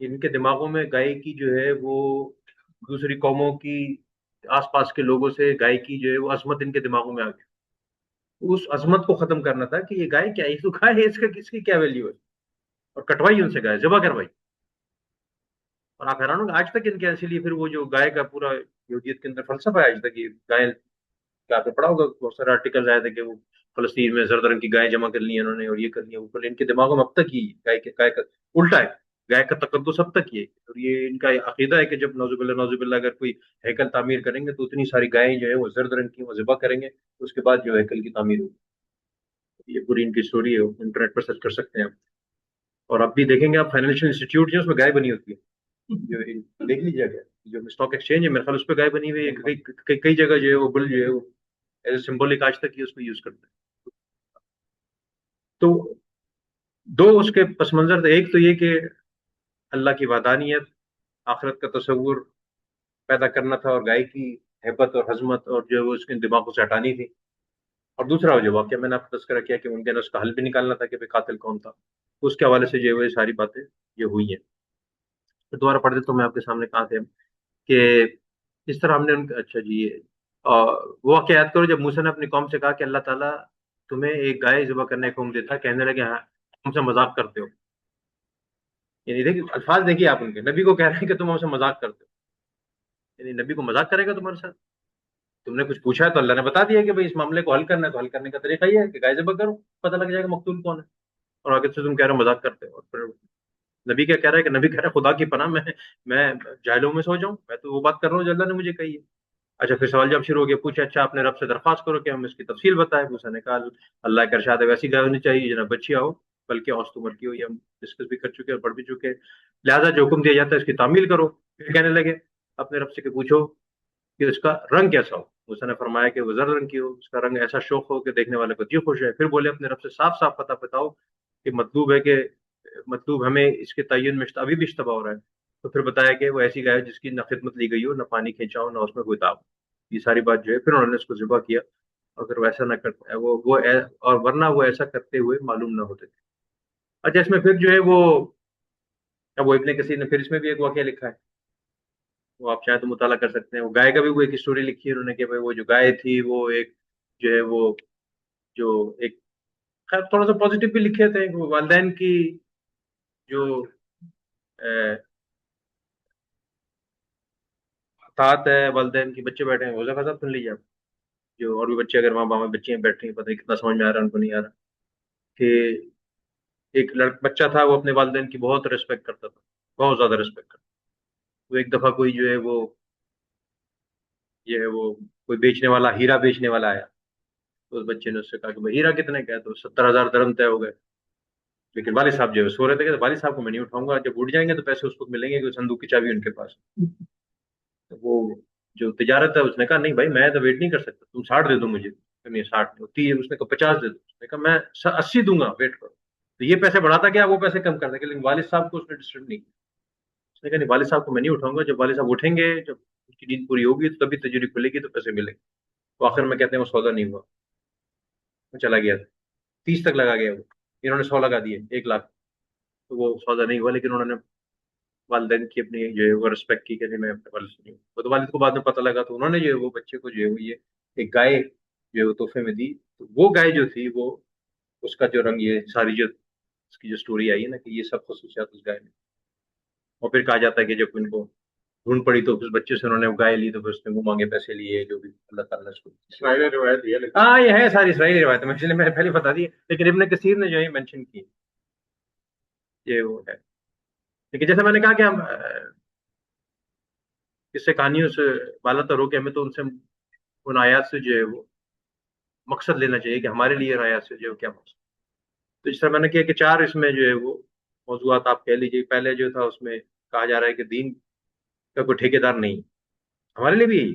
ان کے دماغوں میں گائے کی جو ہے وہ دوسری قوموں کی، آس پاس کے لوگوں سے گائے کی جو ہے وہ عظمت ان کے دماغوں میں آ گئی. اس عظمت کو ختم کرنا تھا کہ یہ گائے کیا ہے، یہ تو گائے ہے، اس کا کس کی کیا ویلیو ہے. اور کٹوائی ان سے گائے، ذبح کروائی. اور آپ حیران ہوں گے آج تک ان کے، اسی لیے پھر وہ جو گائے کا پورا یہودیت کے اندر فلسفہ ہے آج تک، یہ گائے کہ آپ نے پڑھا ہوگا بہت سارے آرٹیکل آئے تھے کہ وہ فلسطین میں زرد رنگ کی گائے جمع کر لی ہیں انہوں نے، اور یہ کر لیا وہ کر لیا. ان کے دماغوں میں اب تک ہی گائے کا الٹا ہے. گائے کا تقدس اب تک یہ ہے. اور یہ ان کا عقیدہ ہے کہ جب نوزب اللہ اگر کوئی ہیکل تعمیر کریں گے تو اتنی ساری گائیں جو ہے وہ زرد رنگ کی وہ ذبح کریں گے، اس کے بعد جو ہیکل کی تعمیر ہوگی. یہ پوری ان کی اسٹوری ہے، انٹرنیٹ پر سرچ کر سکتے ہیں آپ. اور اب بھی دیکھیں گے آپ فائنینشیل انسٹیٹیوٹ جو ہے اس میں گائے بنی ہوتی ہے، جو دیکھ لیجیے گا جو اسٹاک ایکسچینج ہے میرے خیال اس پہ گائے بنی ہوئی ہے. کئی جگہ جو ہے وہ بل جو ہے وہ ایز اے سمبولک آج تک ہی اس کو یوز کرتے ہیں. تو دو اس کے پس منظر تھے، ایک تو یہ کہ اللہ کی وحدانیت، آخرت کا تصور پیدا کرنا تھا، اور گائے کی ہیبت اور حزمت اور جو ہے وہ اس کے دماغوں سے ہٹانی تھی. اور دوسرا جو واقعہ میں نے آپ کو تذکرہ کیا کہ ممکن ہے اس کا حل بھی نکالنا تھا کہ بھئی قاتل کون تھا. اس کے حوالے سے جو ہے وہ یہ ساری باتیں یہ ہوئی ہیں. تو دوبارہ پڑھ دیتا ہوں میں آپ کے سامنے کہاں تھے ہم، کہ اس طرح ہم نے ان کا اچھا جی یہ وہ واقعہ یاد کرو جب موسیٰ نے اپنی قوم سے کہا کہ اللہ تعالیٰ تمہیں ایک گائے ذبح کرنے کا حکم دیتا ہے، کہنے لگے ہاں ہم سے مذاق کرتے ہو. یعنی دیکھیے الفاظ دیکھیے آپ ان کے، نبی کو کہہ رہے ہیں کہ تم ہم سے مذاق کرتے ہو. یعنی نبی کو مذاق کرے گا تمہارے ساتھ؟ تم نے کچھ پوچھا ہے تو اللہ نے بتا دیا کہ بھئی اس معاملے کو حل کرنا ہے، تو حل کرنے کا طریقہ یہ ہے کہ گائے ذبح کرو، پتہ لگ جائے گا مقتول کون ہے. اور آگے سے تم کہہ رہے ہو مذاق کرتے ہو. اور پھر نبی کیا کہہ رہا ہے کہ نبی کہہ رہا ہے خدا کی پناہ میں جاہلوں میں سو جاؤں، میں تو وہ بات کر رہا ہوں جو اللہ نے مجھے کہی ہے. اچھا پھر سوال جب شروع ہو گیا، پوچھا اچھا آپ نے رب سے درخواست کرو کہ ہم اس کی تفصیل بتائیں. موسیٰ نے کہا اللہ کا ارشاد ہے ویسی گائے ہونی چاہیے جناب بچیاں ہو، بلکہ اوسط عمر کی ہو. یہ ہم ڈسکس بھی کر چکے اور پڑھ بھی چکے. لہٰذا جو حکم دیا جاتا ہے اس کی تعمیل کرو. پھر کہنے لگے اپنے رب سے کہ پوچھو کہ اس کا رنگ کیسا ہو. موسیٰ نے فرمایا کہ وہ زرد رنگ کی ہو، اس کا رنگ ایسا شوق ہو کہ دیکھنے والے کو جی خوش ہے. پھر بولے اپنے رب سے صاف صاف پتہ بتاؤ کہ مطلوب ہے کہ مطلوب ہمیں اس کے تعین میں ابھی بھی اشتباہ ہو رہا ہے. تو پھر بتایا کہ وہ ایسی گائے جس کی نہ خدمت لی گئی ہو، نہ پانی کھینچا ہو، نہ اس میں کوئی داغ. یہ ساری بات جو ہے پھر انہوں نے اس کو ذبح کیا. اگر وہ ایسا نہ کرتا اور ورنہ وہ ایسا کرتے ہوئے معلوم نہ ہوتے تھے. اچھا اس میں پھر جو ہے وہ اب وہ ابن کثیر نے پھر اس میں بھی ایک واقعہ لکھا ہے، وہ آپ چاہیں تو مطالعہ کر سکتے ہیں. وہ گائے کا بھی وہ ایک اسٹوری لکھی ہے انہوں نے کہ بھائی وہ جو گائے تھی وہ ایک جو ہے وہ جو ایک خیر تھوڑا سا پازیٹیو بھی لکھے تھے کہ وہ والدین کی جو اطاعت ہے، والدین کی بچے بیٹھے ہیں وہ صاحب سن لیجیے آپ، جو اور بھی بچے اگر وہاں باہر بچے بیٹھے ہیں پتہ نہیں کتنا سمجھ میں آ رہا ہے ان کو نہیں آ رہا، کہ ایک بچہ تھا وہ اپنے والدین کی بہت ریسپیکٹ کرتا تھا، بہت زیادہ ریسپیکٹ کرتا. وہ ایک دفعہ کوئی جو ہے وہ یہ ہے وہ کوئی بیچنے والا ہیرا بیچنے والا آیا. تو اس بچے نے اس سے کہا کہ بھائی ہیرا کتنے کا ہے؟ تو 70,000 درہم طے ہو گئے. لیکن والد صاحب جو ہے سو رہے تھے کہ والد صاحب کو میں نہیں اٹھاؤں گا، جب اٹھ جائیں گے تو پیسے اس کو ملیں گے کہ صندوق کی چابی ان کے پاس. تو وہ جو تجارت ہے اس نے کہا نہیں بھائی میں تو ویٹ نہیں کر سکتا، تم 60 دے دو مجھے. نہیں 60 اس نے کہا 50 دے دو. اس نے کہا میں 80 دوں گا، ویٹ کرو. تو یہ پیسے بڑھاتا کیا، وہ پیسے کم کرتا کیا، لیکن والد صاحب کو اس نے ڈسٹرب نہیں کیا. اس نے کہا نہیں والد صاحب کو میں نہیں اٹھاؤں گا، جب والد صاحب اٹھیں گے، جب ان کی نیند پوری ہوگی تو تبھی تجاری کھلے گی تو پیسے ملیں گے. تو آخر میں کہتے ہیں وہ سودا نہیں ہوا، وہ چلا گیا. 30 تک لگا گیا وہ، انہوں نے 100 لگا دیے، 1 لاکھ. تو وہ سودا نہیں ہوا، لیکن انہوں نے والدین کی اپنی جو ہے وہ رسپیکٹ کی کہ نہیں میں اپنے والد سے نہیں ہوں. وہ تو والد کو بعد میں پتہ لگا تو انہوں نے جو ہے وہ بچے کو جو ہے وہ یہ ایک گائے جو ہے وہ تحفے میں دی. تو وہ گائے جو تھی وہ اس کا جو رنگ، یہ ساری جو اس کی جو سٹوری آئی ہے نا کہ یہ سب خصوصیات اس گائے میں. اور پھر کہا جاتا ہے کہ جب ان کو ڈھونڈ پڑی تو اس بچے سے انہوں نے وہ گائے لی، تو پھر اس نے منہ مانگے پیسے لیے جو بھی اللہ تعالیٰ نے اس کو. اسرائیلی روایت یہ لگتی ہاں یہ ہے ساری اسرائیلی روایت ہے، اس لیے میں نے پہلے بتا دی. لیکن ابن کثیر نے جو ہے مینشن کی یہ وہ ہے. لیکن جیسے میں نے کہا کہ ہم اس سے کہانیوں سے بالا تر ہو کے ہمیں تو ان سے ان آیات سے جو ہے وہ مقصد لینا چاہیے کہ ہمارے لیے آیات سے جو ہے کیا مقصد. تو جس طرح میں نے کیا کہ 4 اس میں جو ہے وہ موضوعات آپ کہہ لیجیے. پہلے جو تھا اس میں کہا جا رہا ہے کہ دین کا کوئی ٹھیکیدار نہیں. ہمارے لیے بھی یہی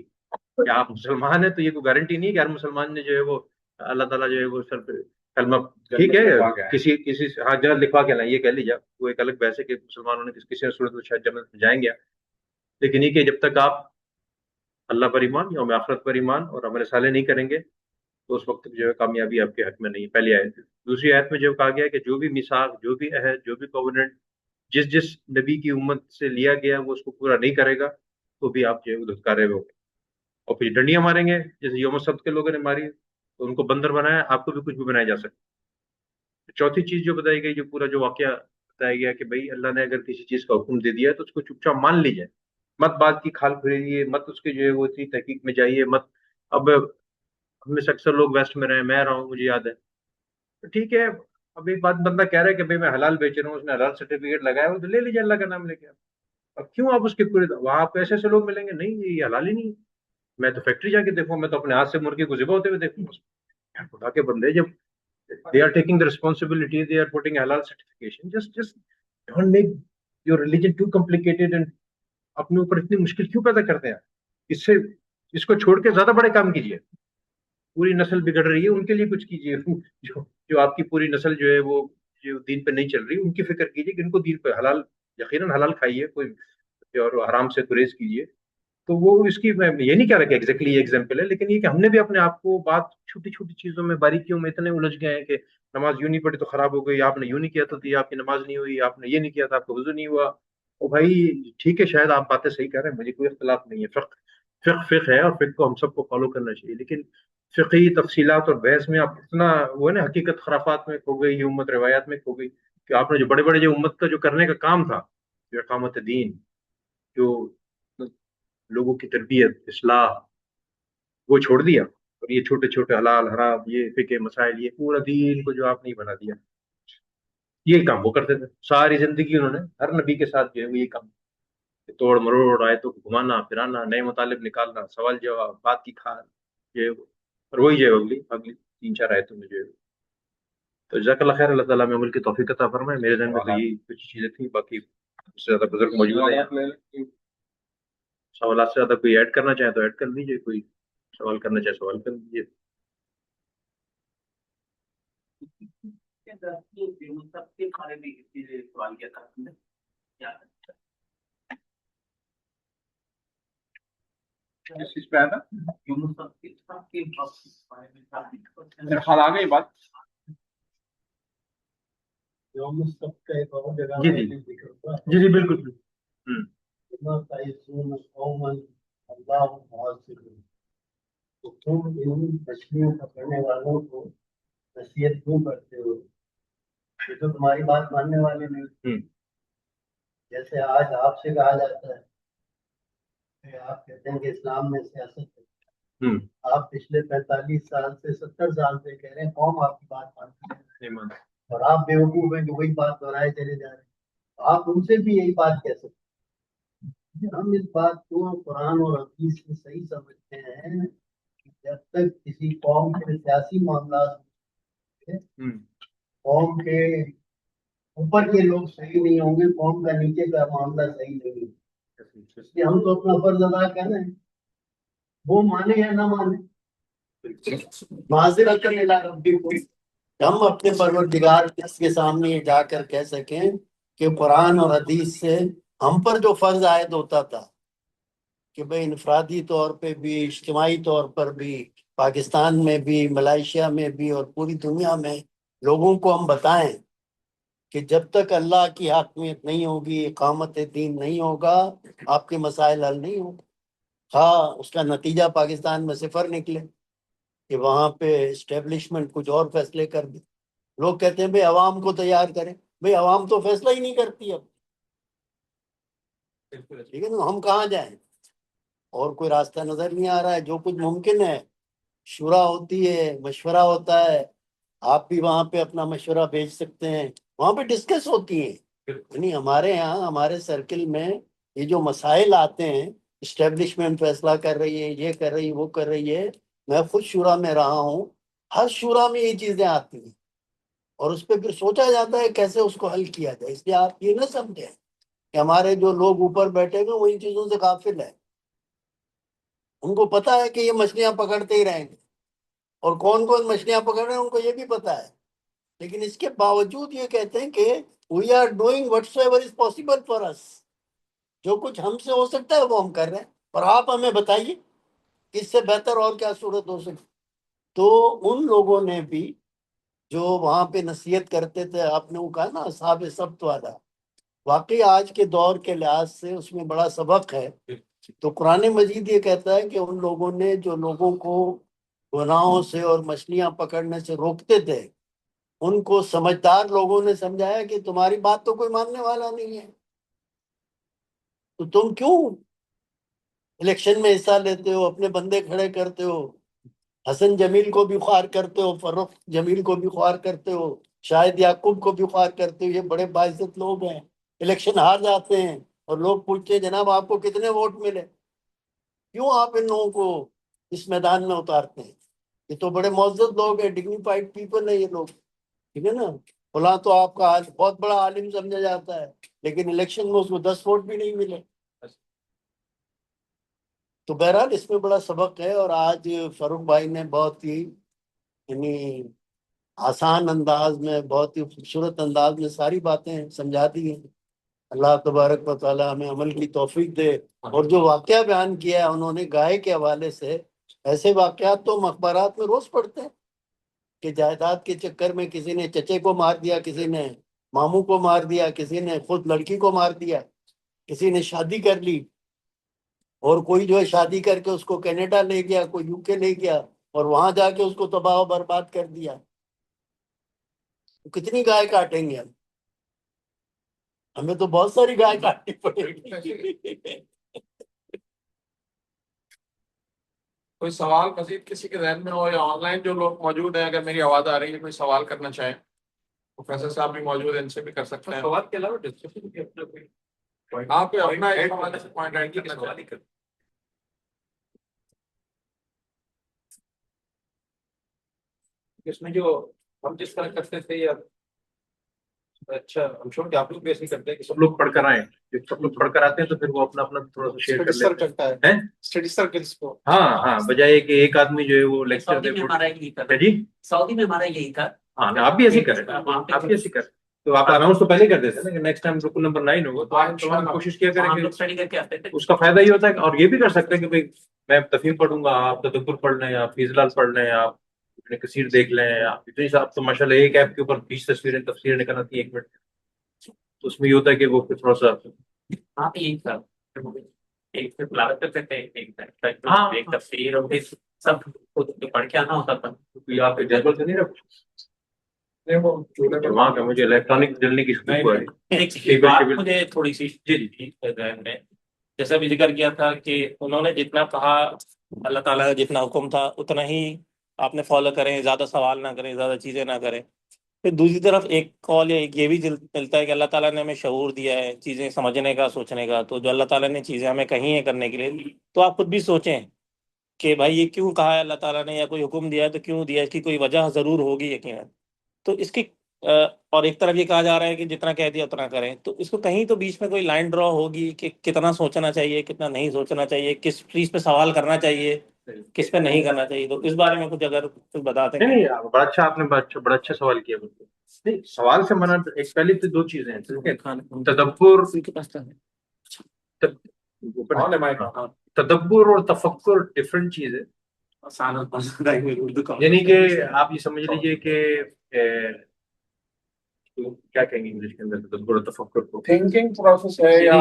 کہ آپ مسلمان ہیں تو یہ کوئی گارنٹی نہیں کہ ہر مسلمان نے جو ہے وہ اللہ تعالیٰ جو ہے وہ سر پہ کلمہ ٹھیک ہے کسی ہاں جنت لکھوا کے لائیں، یہ کہہ لیجیے. وہ ایک الگ بحث ہے کہ مسلمانوں نے کسی نے صورت میں شاید جنت میں جائیں گے. لیکن یہ کہ جب تک آپ اللہ پر ایمان، یوم آخرت پر ایمان اور عمل صالح نہیں کریں گے تو اس وقت جو ہے کامیابی آپ کے حق میں نہیں. پہلی آیت. دوسری آیت میں جو کہا گیا ہے کہ جو بھی میثاق، جو بھی عہد، جو بھی کووننٹ جس جس نبی کی امت سے لیا گیا وہ اس کو پورا نہیں کرے گا تو بھی آپ جو ہے وہ دھتکارے ہوئے ہو گے، اور پھر ڈنڈیاں ماریں گے جیسے یوم السبت کے لوگوں نے ماری تو ان کو بندر بنایا، آپ کو بھی کچھ بھی بنایا جا سکتا ہے۔ چوتھی چیز جو بتائی گئی، جو پورا جو واقعہ بتایا گیا کہ بھئی اللہ نے اگر کسی چیز کا حکم دے دیا ہے تو اس کو چپ چاپ مان لیجیے، مت بات کی کھال پھیریے، مت اس کے جو ہے وہ تھی تحقیق میں جائیے مت۔ اب ہم میں سے اکثر لوگ ویسٹ میں رہے ہیں، میں رہا ہوں، مجھے یاد ہے، تو ٹھیک ہے، اب ایک بات بندہ کہہ رہا ہے کہ بھئی میں حلال بیچ رہا ہوں، اس نے حلال سرٹیفکیٹ لگایا ہو تو لے لیجیے اللہ کا نام لے کے۔ اب کیوں آپ اس کے پورے وہاں آپ کو ایسے ایسے لوگ ملیں گے، نہیں یہ حلال ہی نہیں ہے، میں تو فیکٹری جا کے دیکھوں، میں تو اپنے ہاتھ سے مرغے کو ذبح ہوتے ہوئے دیکھوں، یار خدا کے بندے، جب they are taking the responsibility, they are putting halal certification, just don't make your religion too complicated and اپنے اوپر اتنی مشکل کیوں پیدا کرتے ہیں؟ اس سے اس کو چھوڑ کے زیادہ بڑے کام کیجیے، پوری نسل بگڑ رہی ہے ان کے لیے کچھ کیجیے، جو آپ کی پوری نسل جو ہے وہ جو دین پہ نہیں چل رہی ان کی فکر کیجیے کہ ان کو دین پہ حلال، یقیناً حلال کھائیے، کوئی اور حرام سے گریز کیجیے۔ تو وہ اس کی میں یہ نہیں کہہ رہا کہ ایگزیکٹلی یہ ایگزامپل ہے، لیکن یہ کہ ہم نے بھی اپنے آپ کو بات چھوٹی چھوٹی چیزوں میں باریکیوں میں اتنے الجھ گئے ہیں کہ نماز یوں نہیں پڑھی تو خراب ہو گئی، آپ نے یوں نہیں کیا تو یہ آپ کی نماز نہیں ہوئی، آپ نے یہ نہیں کیا تھا آپ کا وضو نہیں ہوا۔ او بھائی ٹھیک ہے، شاید آپ باتیں صحیح کہہ رہے ہیں، مجھے کوئی اختلاف نہیں ہے، فقہ ہے اور فقہ کو ہم سب کو فالو کرنا چاہیے، لیکن فقہی تفصیلات اور بحث میں آپ اتنا وہ ہے نا، حقیقت خرافات میں کھو گئی، یہ امت روایات میں کھو گئی کہ آپ نے جو بڑے بڑے جو امت کا جو کرنے کا کام تھا، جو اقامت دین، جو لوگوں کی تربیت اصلاح، وہ چھوڑ دیا، اور یہ چھوٹے چھوٹے حلال حرام، یہ فقہ مسائل، یہ پورا دین کو جو آپ نہیں بنا دیا، یہی کام وہ کرتے تھے ساری زندگی، انہوں نے ہر نبی کے ساتھ جو ہے وہ یہ کام، توڑ مروڑ آیتوں کو گھمانا پھرانا، نئے مطالب نکالنا، سوال جواب، بات کی کھال، یہ وہ۔ اور وہی جو ہے اگلی اگلی تین چار آیتوں میں جو ہے۔ تو جزاک اللہ خیر، اللہ تعالیٰ میں عمل کی توفیق عطا فرمائے۔ میرے ذہن میں تو یہی کچھ چیزیں تھیں، باقی اس سے زیادہ بزرگ موجود ہیں، سوالات سے زیادہ کوئی ایڈ کرنا چاہے تو ایڈ کر دیجیے، کوئی سوال کرنا چاہے سوال کر دیجیے۔ سب کے بارے میں اسی لیے سوال کیا تھا ہم نے، کیا کس چیز پہ آیا تھا؟ سب کے بارے میں میرا خیال آ گئی بات۔ یوم سب کا ایک اور جگہ جی جی جی جی بالکل تو تم ان مچھلیوں پکڑنے والوں کو نصیحت کیوں کرتے ہو؟ یہ تو تمہاری بات ماننے والے نہیں، جیسے آج آپ سے کہا جاتا ہے کہ آپ کہتے ہیں کہ اسلام میں سیاست ہے، آپ پچھلے 45 سال سے 70 سال سے کہہ رہے ہیں قوم آپ کی بات مانتی ہے، اور آپ بیوقوف ہیں کہ وہی بات دہرائے چلے جا رہے ہیں، آپ ان سے بھی یہی بات کہہ سکتے ہیں۔ ہم اس بات کو قرآن اور حدیث سے صحیح سمجھتے ہیں کہ جب تک کسی قوم کے سیاسی معاملات قوم کے اوپر کے لوگ صحیح نہیں ہوں گے، قوم کا نیچے کا معاملہ صحیح نہیں ہے، اس لیے ہم تو اپنا فرض ادا کر رہے ہیں، وہ مانے یا نہ مانے، معذرت الی ربکم، ہم اپنے پروردگار کے سامنے یہ جا کر کہہ سکیں کہ قرآن اور حدیث سے ہم پر جو فرض عائد ہوتا تھا کہ بھئی انفرادی طور پہ بھی، اجتماعی طور پر بھی، پاکستان میں بھی، ملائیشیا میں بھی، اور پوری دنیا میں لوگوں کو ہم بتائیں کہ جب تک اللہ کی حاکمیت نہیں ہوگی، اقامت دین نہیں ہوگا، آپ کے مسائل حل نہیں ہوں۔ ہاں، اس کا نتیجہ پاکستان میں صفر نکلے کہ وہاں پہ اسٹیبلشمنٹ کچھ اور فیصلے کر دے۔ لوگ کہتے ہیں بھئی عوام کو تیار کریں، بھئی عوام تو فیصلہ ہی نہیں کرتی اب، ٹھیک ہے نا، ہم کہاں جائیں؟ اور کوئی راستہ نظر نہیں آ رہا ہے۔ جو کچھ ممکن ہے، شورا ہوتی ہے، مشورہ ہوتا ہے، آپ بھی وہاں پہ اپنا مشورہ بھیج سکتے ہیں، وہاں پہ ڈسکس ہوتی ہیں۔ یعنی ہمارے یہاں، ہمارے سرکل میں یہ جو مسائل آتے ہیں، اسٹیبلشمنٹ فیصلہ کر رہی ہے، یہ کر رہی ہے، وہ کر رہی ہے، میں خود شورا میں رہا ہوں، ہر شورا میں یہ چیزیں آتی ہیں، اور اس پہ پھر سوچا جاتا ہے کیسے اس کو حل کیا جائے۔ اس لیے آپ یہ نہ سمجھیں کہ ہمارے جو لوگ اوپر بیٹھے ہوئے وہ ان چیزوں سے غافل ہیں، ان کو پتا ہے کہ یہ مچھلیاں پکڑتے ہی رہیں گے، اور کون کون مچھلیاں پکڑ رہے ہیں ان کو یہ بھی پتا ہے، لیکن اس کے باوجود یہ کہتے ہیں کہ we are doing whatsoever is possible for us، جو کچھ ہم سے ہو سکتا ہے وہ ہم کر رہے ہیں، اور آپ ہمیں بتائیے کہ اس سے بہتر اور کیا صورت ہو سکتی۔ تو ان لوگوں نے بھی جو وہاں پہ نصیحت کرتے تھے، آپ نے وہ کہا نا اصحاب سبت والا، واقعی آج کے دور کے لحاظ سے اس میں بڑا سبق ہے. تو قرآن مجید یہ کہتا ہے کہ ان لوگوں نے جو لوگوں کو گناہوں سے اور مچھلیاں پکڑنے سے روکتے تھے، ان کو سمجھدار لوگوں نے سمجھایا کہ تمہاری بات تو کوئی ماننے والا نہیں ہے، تو تم کیوں الیکشن میں حصہ لیتے ہو، اپنے بندے کھڑے کرتے ہو، حسن جمیل کو بھی خوار کرتے ہو، فروخ جمیل کو بھی خوار کرتے ہو، شاہد یعقوب کو بھی خوار کرتے ہو. یہ بڑے باعزت لوگ ہیں، الیکشن ہار جاتے ہیں اور لوگ پوچھتے ہیں جناب آپ کو کتنے ووٹ ملے، کیوں آپ ان لوگوں کو اس میدان میں اتارتے ہیں؟ یہ تو بڑے معزز لوگ ہیں، ڈگنیفائڈ پیپل ہیں یہ لوگ، ٹھیک ہے نا. فلاں تو آپ کا بہت بڑا عالم سمجھا جاتا ہے، لیکن الیکشن میں اس کو 10 ووٹ بھی نہیں ملے. تو بہرحال اس میں بڑا سبق ہے، اور آج فاروق بھائی نے بہت ہی یعنی آسان انداز میں، بہت ہی خوبصورت انداز میں ساری باتیں سمجھا دی ہیں. اللہ تبارک و تعالی ہمیں عمل کی توفیق دے. اور جو واقعہ بیان کیا ہے انہوں نے گائے کے حوالے سے، ایسے واقعات تو ہم اخبارات میں روز پڑھتے ہیں کہ جائیداد کے چکر میں کسی نے چچے کو مار دیا، کسی نے ماموں کو مار دیا، کسی نے خود لڑکی کو مار دیا، کسی نے شادی کر لی، اور کوئی جو ہے شادی کر کے اس کو کینیڈا لے گیا، کوئی یو کے لے گیا، اور وہاں جا کے اس کو تباہ و برباد کر دیا. تو کتنی گائے کاٹیں گے ہم؟ ہمیں تو بہت ساری گائے کاٹنی پڑے گی. کوئی سوال مزید کسی کے ذہن میں ہو، یا آن لائن جو لوگ موجود ہیں، اگر میری آواز آ رہی ہے، کوئی سوال کرنا چاہیں، پروفیسر صاحب بھی موجود ہیں، ان سے بھی کر سکتے ہیں. سوال کے علاوہ ڈسکشن بھی اپنا کوئی آپ کو اپنا ایک حوالے سے پوائنٹ ایڈ کرنا چاہیے. اس میں جو ہم جس طرح کرتے تھے، یا اچھا ہم شور کہ آپ لوگ بھی ایسے کرتے ہیں کہ سب لوگ پڑھ کر آئیں. جب سب لوگ پڑھ کر آتے ہیں تو پھر وہ اپنا اپنا تھوڑا سا شیئر کر لیتے کرتا ہے ہیں. اسٹڈی سرکلس کو. ہاں بجائے کہ ایک آدمی جو ہے وہ لیکچر دے. جی سعودی میں ہمارا یہی تھا. ہاں آپ بھی ایسے ہی کریں، آپ بھی ایسے کریں. تو آپ اناؤنس تو پہلے کر دیتے ہیں نا کہ نیکسٹ ٹائم رکن نمبر 9 ہوگا، تو آپ تمام کوشش کیا کریں گے. اسٹڈی کر کے آتے تھے. اس کا فائدہ یہ ہوتا ہے کہ، اور یہ بھی کر سکتے ہیں کہ بھائی میں تفہیم پڑھوں گا، آپ تدبر پڑھ لیں، آپ فیض پڑھ لیں، آپ ابن کثیر دیکھ لیں. آپ اتنی آپ تو ماشاء اللہ ایک ایپ کے اوپر 20 تصویریں تفسیر نکل آتی ہے 1 منٹ. تو اس میں یہ ہوتا ہے کہ وہ پھر تھوڑا سا ہاں یہی تھا، ایک پھر تلاوت کرتے تھے، ایک تفسیر، اور پھر سب خود پڑھ کے آنا ہوتا تھا. آپ کے جذبہ سے نہیں رکھو وہاں کا مجھے الیکٹرانک جلنے کی مجھے تھوڑی سی جیسا بھی ذکر کیا تھا کہ انہوں نے جتنا کہا، اللہ تعالیٰ کا جتنا حکم تھا اتنا ہی آپ نے فالو کریں، زیادہ سوال نہ کریں، زیادہ چیزیں نہ کریں. پھر دوسری طرف ایک کال یا ایک یہ بھی ملتا ہے کہ اللہ تعالیٰ نے ہمیں شعور دیا ہے چیزیں سمجھنے کا، سوچنے کا. تو جو اللہ تعالیٰ نے چیزیں ہمیں کہی ہیں کرنے کے لیے، تو آپ خود بھی سوچیں کہ بھائی یہ کیوں کہا ہے اللہ تعالیٰ نے، یا کوئی حکم دیا ہے تو کیوں دیا ہے، اس کی کوئی وجہ ضرور ہوگی یقیناً. تو اس کی اور ایک طرف یہ کہا جا رہا ہے کہ جتنا کہہ دیا اتنا کریں، تو اس کو کہیں تو بیچ میں کوئی لائن ڈرا ہوگی کہ کتنا سوچنا چاہیے، کتنا نہیں سوچنا چاہیے، کس چیز پہ سوال کرنا چاہیے، کس پہ نہیں کرنا چاہیے. تو اس بارے میں کچھ اگر کچھ بتا دیں. نہیں بڑا اچھا آپ نے بڑا اچھا سوال کیا. نہیں سوال سے منع ایک پہلی تو 2 چیزیں ہیں، تدبر اور تفکر ڈفرنٹ چیز ہے. یعنی کہ آپ یہ سمجھ لیجئے کہ کیا کہیں گے انگلش کے اندر تدبر اور تفکر کو، تھنکنگ پروسیس ہے، یا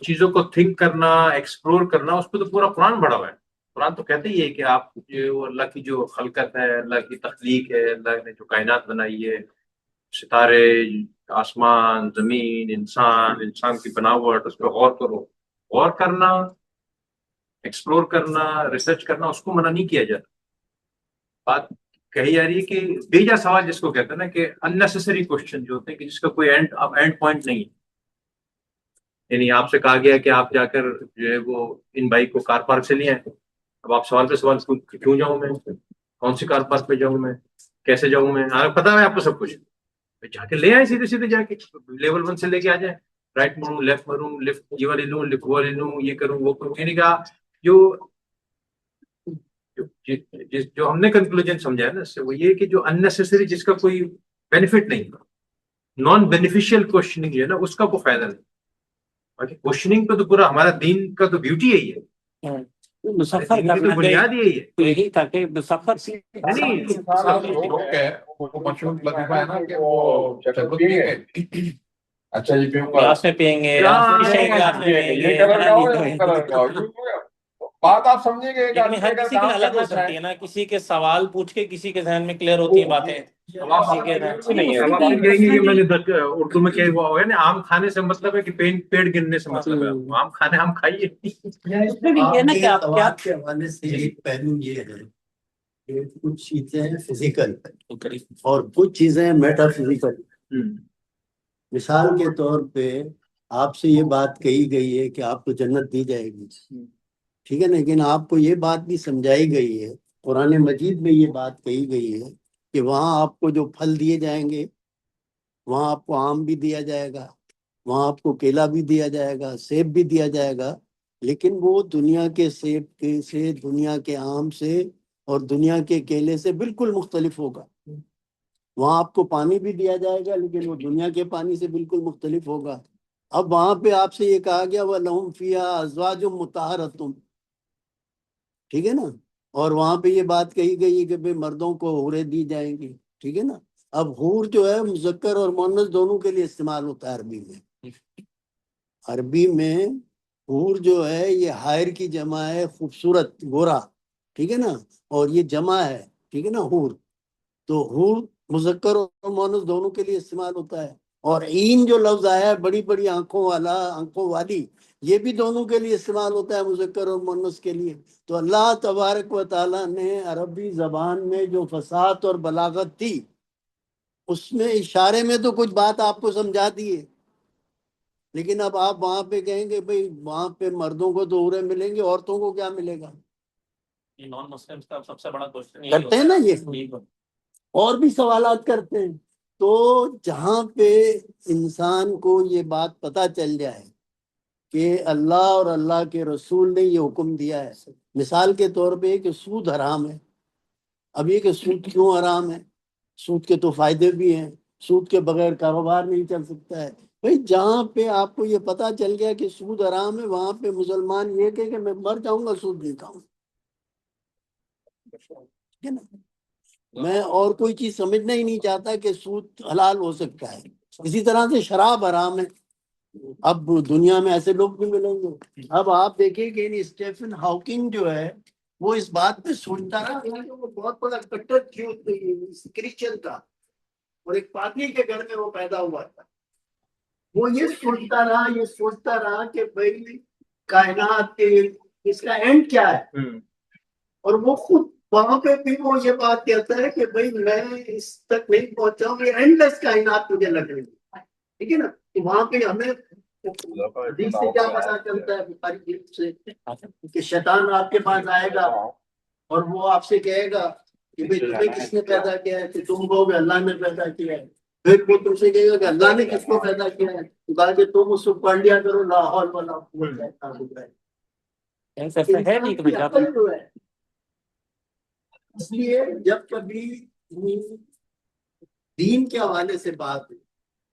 چیزوں کو تھنک کرنا، ایکسپلور کرنا. اس پہ تو پورا قرآن بڑا ہوا ہے. قرآن تو کہتے ہی ہے کہ آپ جو اللہ کی جو خلقت ہے، اللہ کی تخلیق ہے، اللہ نے جو کائنات بنائی ہے، ستارے، آسمان، زمین، انسان کی بناوٹ، اس پہ غور کرو. غور کرنا، ایکسپلور کرنا، ریسرچ کرنا، اس کو منع نہیں کیا جاتا. بات کہی جا رہی ہے کہ بیجا سوال جس کو کہتے ہیں نا، کہ اننیسیسری کوشچن جو ہوتے ہیں کہ جس کا کوئی اینڈ پوائنٹ نہیں ہے. یعنی آپ سے کہا گیا کہ آپ جا کر جو ہے وہ ان بائک کو کار پارک سے لے آئیں. اب آپ سوال پہ سوال کیوں جاؤں میں، کون سی کار پارک پہ جاؤں میں، کیسے جاؤں میں، پتا ہے آپ کو سب کچھ. جا کے لے آئیں سیدھے سیدھے، جا کے لیول 1 سے لے کے آ جائیں. رائٹ مڑوں، لیفٹ مڑوں، لیفٹ یہ والی لوں، لیفٹ والی لوں، یہ کروں وہ کروں. یعنی کہ جو ہم نے کنکلوژن سمجھا ہے نا اس سے، وہ یہ کہ جو اننیسیسری، جس کا کوئی بینیفٹ نہیں، نان بینیفیشیل کوشچننگ جو ہے نا، اس کا کوئی فائدہ نہیں. باقی کوشچننگ پہ تو پورا ہمارا دین کا تو بیوٹی یہی ہے، مسفر دین کی تو بنیاد یہی ہے. یہی تھا کہ مسفر مشہور لطیفہ ہے نا کہ وہ اچھا جی پیوں گا گلاس میں پیئیں گے، شیشے کے گلاس میں پیئیں گے، یہ کلر کا ہو یا وہ کلر کا ہو، بات آپ سمجھیں گے. ایک لیکن آدمی ہر اگر کسی کے کام الگ ہو کرنا سکتی ہے چاہے. نا، کسی کے سوال پوچھ کے کسی کے ذہن میں کلیئر ہوتی ہیں باتیں. اب آپ کسی کے ذہن نہیں ہے، اب آپ پھر کہیں گے کہ میں نے اردو میں کیا ہوا ہے نا، آم کھانے سے مطلب ہے کہ پیڑ گننے سے مطلب ہے. آم کھانے آم کھائیے. اس میں بھی یہ نا کہ آپ کیا سوال کے حوالے سے ایک پہلو یہ ہے کہ کچھ چیزیں فزیکل اور کچھ چیزیں میٹا فزیکل. مثال کے طور پہ آپ سے یہ بات کہی گئی ہے کہ آپ کو جنت دی جائے گی، ٹھیک ہے، لیکن آپ کو یہ بات بھی سمجھائی گئی ہے، قرآن مجید میں یہ بات کہی گئی ہے کہ وہاں آپ کو جو پھل دیے جائیں گے، وہاں آپ کو آم بھی دیا جائے گا، وہاں آپ کو کیلا بھی دیا جائے گا، سیب بھی دیا جائے گا، لیکن وہ دنیا کے سیب کے سے، دنیا کے آم سے اور دنیا کے کیلے سے بالکل مختلف ہوگا. وہاں آپ کو پانی بھی دیا جائے گا، لیکن وہ دنیا کے پانی سے بالکل مختلف ہوگا. اب وہاں پہ آپ سے یہ کہا گیا وَلَهُمْ فِيهَا أَزْوَاجٌ مُطَهَّرَةٌ، ٹھیک ہے نا، اور وہاں پہ یہ بات کہی گئی کہ بھئی مردوں کو حوریں دی جائیں گی، ٹھیک ہے نا. اب حور جو ہے مذکر اور مؤنث دونوں کے لیے استعمال ہوتا ہے عربی میں. عربی میں حور جو ہے یہ حائر کی جمع ہے، خوبصورت گورا، ٹھیک ہے نا، اور یہ جمع ہے، ٹھیک ہے نا، حور. تو حور مذکر اور مؤنث دونوں کے لیے استعمال ہوتا ہے. اور عین جو لفظ آیا ہے بڑی بڑی آنکھوں والا، آنکھوں والی، یہ بھی دونوں کے لیے استعمال ہوتا ہے، مذکر اور مؤنث کے لیے. تو اللہ تبارک و تعالیٰ نے عربی زبان میں جو فصاحت اور بلاغت تھی، اس میں اشارے میں تو کچھ بات آپ کو سمجھا دیے، لیکن اب آپ وہاں پہ کہیں گے بھئی وہاں پہ مردوں کو تو حوریں ملیں گے، عورتوں کو کیا ملے گا؟ یہ نان مسلمس کا سب سے بڑا کوشچن کرتے ہیں نا یہ، اور بھی سوالات کرتے ہیں. تو جہاں پہ انسان کو یہ بات پتہ چل جائے کہ اللہ اور اللہ کے رسول نے یہ حکم دیا ہے، مثال کے طور پہ کہ سود حرام ہے. اب یہ کہ سود کیوں حرام ہے؟ سود کے تو فائدے بھی ہیں، سود کے بغیر کاروبار نہیں چل سکتا ہے. بھئی جہاں پہ آپ کو یہ پتہ چل گیا کہ سود حرام ہے، وہاں پہ مسلمان یہ کہ میں مر جاؤں گا سود نہیں کھاؤں، ٹھیک ہے نا. میں اور کوئی چیز سمجھنا ہی نہیں چاہتا کہ سود حلال ہو سکتا ہے. اسی طرح سے شراب حرام ہے. اب دنیا میں ایسے لوگ بھی ملیں گے. اب آپ دیکھیں کہ اسٹیفن ہاکنگ جو ہے وہ اس بات پہ سوچتا رہا، وہ بہت بڑا کٹر کرسچن تھا اور ایک پادری کے گھر میں وہ پیدا ہوا تھا. وہ یہ سوچتا رہا کہ بھائی کائنات کے اس کا اینڈ کیا ہے، اور وہ خود وہاں پہ بھی وہ یہ بات کہتا ہے کہ بھئی میں اس تک نہیں پہنچا ہوں، یہ اینڈ لیس کائنات مجھے لگ رہی ہے، ٹھیک ہے نا. تو وہاں پہ ہمیں حدیث سے کیا پتا چلتا ہے، بخاری شریف سے، کہ شیطان آپ کے پاس آئے گا اور وہ آپ سے کہے گا کہ بھئی تمہیں کس نے پیدا کیا ہے، کہ تم کہو گے اللہ نے پیدا کیا ہے. پھر وہ تم سے کہے گا کہ اللہ نے کس کو پیدا کیا ہے، تو کہا کہ تم اس کو پڑھ لیا کرو لا حول ولا قوت الا باللہ. ہے نہیں تمہیں کیا عقل جو ہے، اس لیے جب کبھی دین کے حوالے سے بات ہے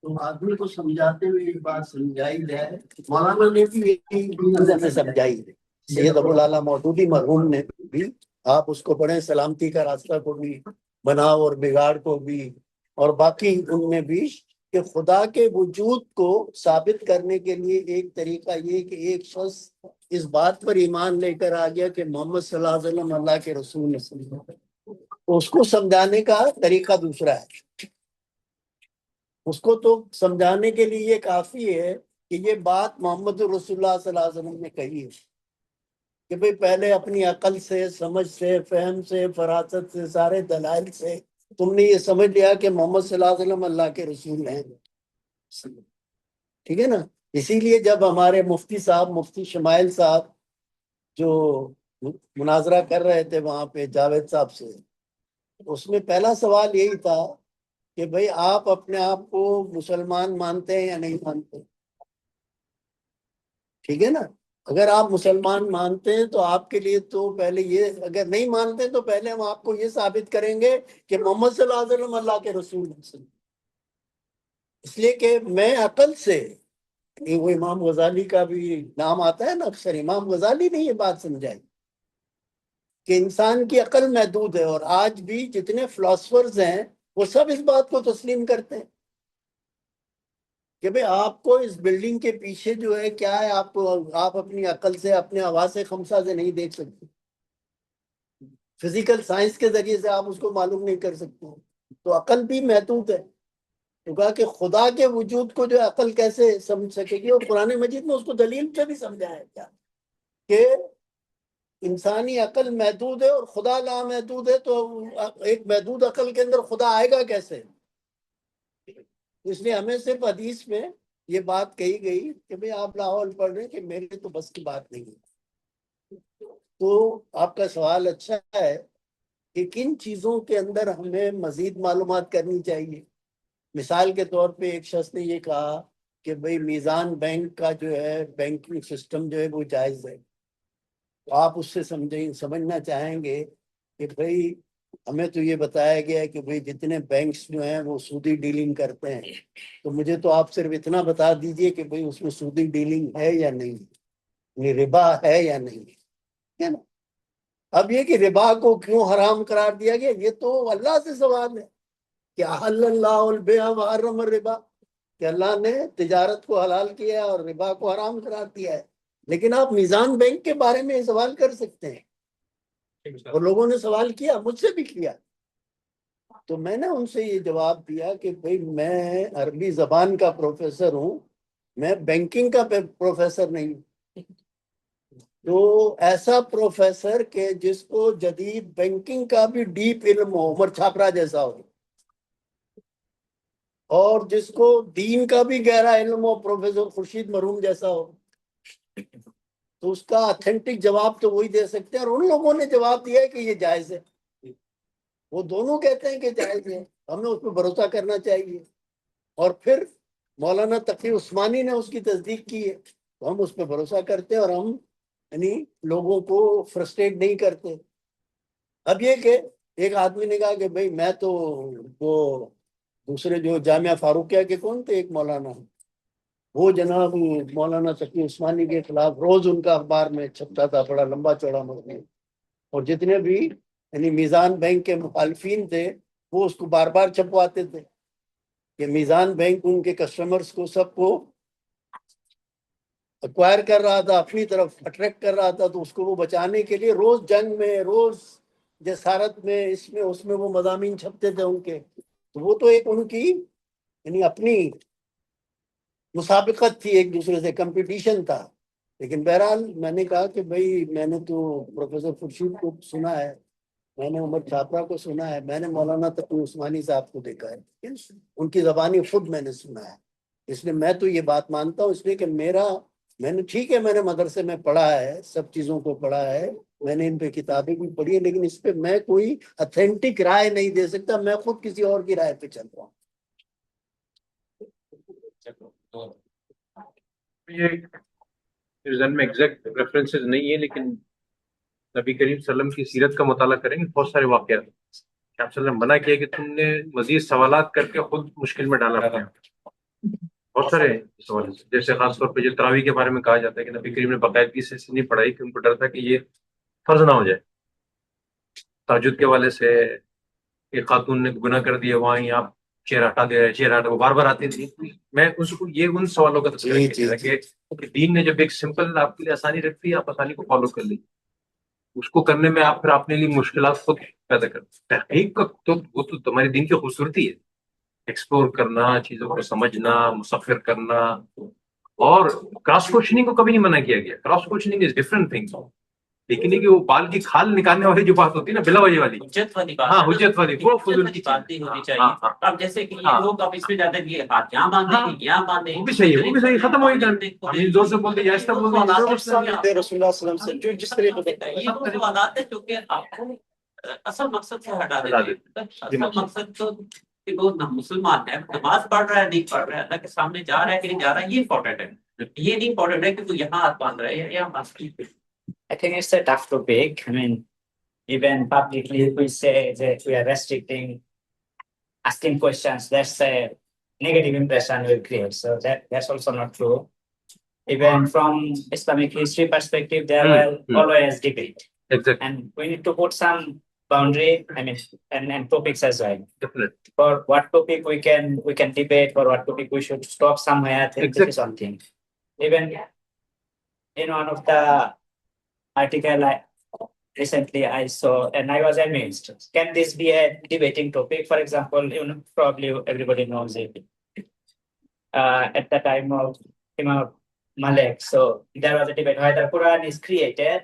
تو آدمی کو سمجھاتے ہوئے یہ بات سمجھائی جائے. مولانا نے بھی یہی سمجھائی ہے، سید ابو الاعلیٰ مودودی مرحوم نے بھی، آپ اس کو پڑھیں، سلامتی کا راستہ کو بھی، بناؤ اور بگاڑ کو بھی، اور باقی ان میں بھی، کہ خدا کے وجود کو ثابت کرنے کے لیے ایک طریقہ یہ کہ ایک شخص اس بات پر ایمان لے کر آ گیا کہ محمد صلی اللہ علیہ وسلم اللہ کے رسول نے، اس کو سمجھانے کا طریقہ دوسرا ہے. اس کو تو سمجھانے کے لیے یہ کافی ہے کہ یہ بات محمد رسول اللہ صلی اللہ علیہ وسلم نے کہی ہے کہ بھئی پہلے اپنی عقل سے، سمجھ سے، فہم سے، فراست سے، سارے دلائل سے تم نے یہ سمجھ لیا کہ محمد صلی اللہ علیہ وسلم اللہ کے رسول ہیں، ٹھیک ہے نا. اسی لیے جب ہمارے مفتی صاحب، مفتی شمائل صاحب جو مناظرہ کر رہے تھے وہاں پہ جاوید صاحب سے، اس میں پہلا سوال یہی تھا کہ بھئی آپ اپنے آپ کو مسلمان مانتے ہیں یا نہیں مانتے، ٹھیک ہے نا. اگر آپ مسلمان مانتے ہیں تو آپ کے لیے تو پہلے یہ، اگر نہیں مانتے تو پہلے ہم آپ کو یہ ثابت کریں گے کہ محمد صلی اللہ علیہ وسلم اللہ کے رسول ہیں. اس لیے کہ میں عقل سے، وہ امام غزالی کا بھی نام آتا ہے نا اکثر، امام غزالی نے یہ بات سمجھائی کہ انسان کی عقل محدود ہے، اور آج بھی جتنے فلاسفرز ہیں وہ سب اس بات کو تسلیم کرتے ہیں کہ بھئی آپ کو اس بلڈنگ کے پیچھے جو ہے کیا ہے، آپ اپنی عقل سے، اپنے حواس خمسہ سے نہیں دیکھ سکتے، فزیکل سائنس کے ذریعے سے آپ اس کو معلوم نہیں کر سکتے، تو عقل بھی محدود ہے۔ تو کہا کہ خدا کے وجود کو جو عقل کیسے سمجھ سکے گی، اور قرآن مجید میں اس کو دلیل سے بھی سمجھایا گیا کہ انسانی عقل محدود ہے اور خدا لامحدود ہے، تو ایک محدود عقل کے اندر خدا آئے گا کیسے؟ اس لیے ہمیں صرف حدیث میں یہ بات کہی گئی کہ بھئی آپ لاہور پڑھ رہے ہیں کہ میرے تو بس کی بات نہیں ہے۔ تو آپ کا سوال اچھا ہے کہ کن چیزوں کے اندر ہمیں مزید معلومات کرنی چاہیے۔ مثال کے طور پہ ایک شخص نے یہ کہا کہ بھئی میزان بینک کا جو ہے بینکنگ سسٹم جو ہے وہ جائز ہے، تو آپ اس سے سمجھنا چاہیں گے کہ بھئی ہمیں تو یہ بتایا گیا ہے کہ بھئی جتنے بینکس جو ہیں وہ سودی ڈیلنگ کرتے ہیں، تو مجھے تو آپ صرف اتنا بتا دیجئے کہ بھئی اس میں سودی ڈیلنگ ہے یا نہیں، یعنی ربا ہے یا نہیں ہے نا۔ اب یہ کہ ربا کو کیوں حرام قرار دیا گیا، یہ تو اللہ سے سوال ہے کہ احل اللہ البیع وحرم الربا، کہ اللہ نے تجارت کو حلال کیا ہے اور ربا کو حرام قرار دیا ہے، لیکن آپ میزان بینک کے بارے میں سوال کر سکتے ہیں، اور لوگوں نے سوال کیا، مجھ سے بھی کیا، تو میں نے ان سے یہ جواب دیا کہ بھئی میں عربی زبان کا پروفیسر ہوں، میں بینکنگ کا پروفیسر نہیں ہوں۔ تو ایسا پروفیسر کہ جس کو جدید بینکنگ کا بھی ڈیپ علم ہو، عمر چھاپرا جیسا ہو، اور جس کو دین کا بھی گہرا علم ہو، پروفیسر خورشید مرحوم جیسا ہو، تو اس کا اتھینٹک جواب تو وہی دے سکتے ہیں، اور ان لوگوں نے جواب دیا ہے کہ یہ جائز ہے، وہ دونوں کہتے ہیں کہ جائز ہے، ہمیں اس پہ بھروسہ کرنا چاہیے۔ اور پھر مولانا تقی عثمانی نے اس کی تصدیق کی ہے، تو ہم اس پہ بھروسہ کرتے ہیں، اور ہم یعنی لوگوں کو فرسٹریٹ نہیں کرتے۔ اب یہ کہ ایک آدمی نے کہا کہ بھئی میں تو وہ دوسرے جو جامعہ فاروقیہ کے کون تھے، ایک مولانا، وہ جناب مولانا تقی عثمانی کے خلاف روز ان کا اخبار میں چھپتا تھا، بڑا لمبا چوڑا مضمون، اور جتنے بھی یعنی میزان بینک کے مخالفین تھے وہ اس کو بار بار چھپواتے تھے کہ میزان بینک ان کے کسٹمرز کو سب کو ایکوائر کر رہا تھا، اپنی طرف اٹریکٹ کر رہا تھا، تو اس کو وہ بچانے کے لیے روز جنگ میں، روز جسارت میں، اس میں وہ مضامین چھپتے تھے ان کے، تو وہ تو ایک ان کی یعنی اپنی مسابقت تھی، ایک دوسرے سے کمپٹیشن تھا۔ لیکن بہرحال میں نے کہا کہ بھئی میں نے تو پروفیسر خورشید کو سنا ہے، میں نے عمر چھاپرا کو سنا ہے، میں نے مولانا تقی عثمانی صاحب کو دیکھا ہے، ان کی زبانی خود میں نے سنا ہے، اس لیے میں تو یہ بات مانتا ہوں، اس لیے کہ میں نے ٹھیک ہے، میں نے مدرسے میں پڑھا ہے، سب چیزوں کو پڑھا ہے، میں نے ان پہ کتابیں بھی پڑھی ہے، لیکن اس پہ میں کوئی اتھینٹک رائے نہیں دے سکتا، میں خود کسی اور کی رائے پہ چل رہا ہوں۔ یہ ذہن میں ایگزیکٹ ریفرنسز نہیں ہے، لیکن نبی کریم صلی اللہ علیہ وسلم کی سیرت کا مطالعہ کریں گے، بہت سارے واقعات کہ آپ صلی اللہ علیہ وسلم منع کیا کہ تم نے مزید سوالات کر کے خود مشکل میں ڈالا اپنے آپ۔ بہت سارے سوال، جیسے خاص طور پہ جو تراویح کے بارے میں کہا جاتا ہے کہ نبی کریم نے باقاعدگی سے نہیں پڑھائی کہ ان کو ڈر تھا کہ یہ فرض نہ ہو جائے۔ تہجد کے والے سے ایک خاتون نے گناہ کر دیا، وہاں ہی آپ چہرہ ہٹا دے رہے، چہرہ ہٹا، وہ بار بار آتی تھی۔ میں اس کو یہ ان سوالوں کا تذکرہ کیا کہ دین نے جب ایک سمپل آپ کے لیے آسانی رکھتی ہے، آپ آسانی کو فالو کر لیجیے، اس کو کرنے میں آپ پھر اپنے لیے مشکلات خود پیدا کرتے۔ تحقیق کا تو وہ تو تمہاری دین کی خوبصورتی ہے، ایکسپلور کرنا، چیزوں کو سمجھنا، مسخر کرنا، اور کراس کوشچننگ کو کبھی نہیں منع کیا گیا۔ Cross questioning is different thing, لیکن یہ کہ وہ بال کی کھال نکالنے والی جو بات ہوتی ہے نا، بلا وجہ والی، حجت والی بات، ہاں حجت والی، وہ فضول کی باتیں ہونی چاہیے۔ اب جیسے کہ یہ لوگ اب اس میں جاتے ہیں کہ ہاتھ یہاں باندھیں، یہاں باندھیں، وہ بھی صحیح ہے، وہ بھی صحیح، ختم ہو گیا۔ ہم زور سے بولتے ہیں ایسا بولتے ہیں، رسول اللہ صلی اللہ علیہ وسلم سے جو جس طریقے سے یہ وہ سوالات ہیں جو کہ آپ کو اصل مقصد سے ہٹا دیتے ہیں۔ اصل مقصد تو کہ وہ مسلمان ہے، نماز پڑھ رہا ہے نہیں پڑھ رہا ہے، اللہ کے سامنے جا رہا ہے کہ نہیں جا رہا ہے، یہ امپورٹنٹ ہے۔ یہ نہیں امپورٹنٹ ہے کہ تو یہاں ہاتھ باندھ رہا ہے یا یہاں باندھ رہا ہے۔ I think it's a tough topic. I mean, even publicly we say that we are restricting asking questions. That's a negative impression we create. So that's also not true. Even from Islamic history perspective, there will always debate. Exactly. And we need to put some boundary, I mean, and topics as well. Definitely. For what topic we can debate, for what topic we should stop somewhere. This Exactly. is something. Even in one of the article recently I saw, and I was amazed. Can this be a debating topic? For example, probably everybody knows it. At the time of Imam Malik, so there was a debate whether Quran is created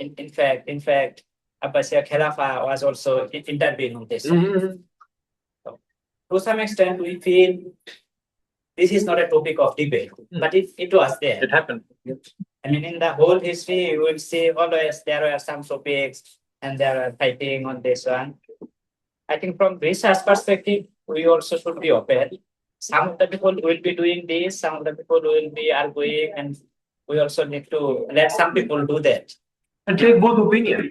In fact, Abbasiya Khilafah was also intervening on this. To some extent, we feel this is not a topic of debate, but it was there. It happened. I mean, in the whole history, you will see always there were some topics and there were fighting on this one. I think from research perspective, we also should be open. Some of the people will be doing this, some of the people will be arguing, and we also need to let some people do that. And take both opinions.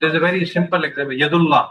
there's a very simple example. Yadullah,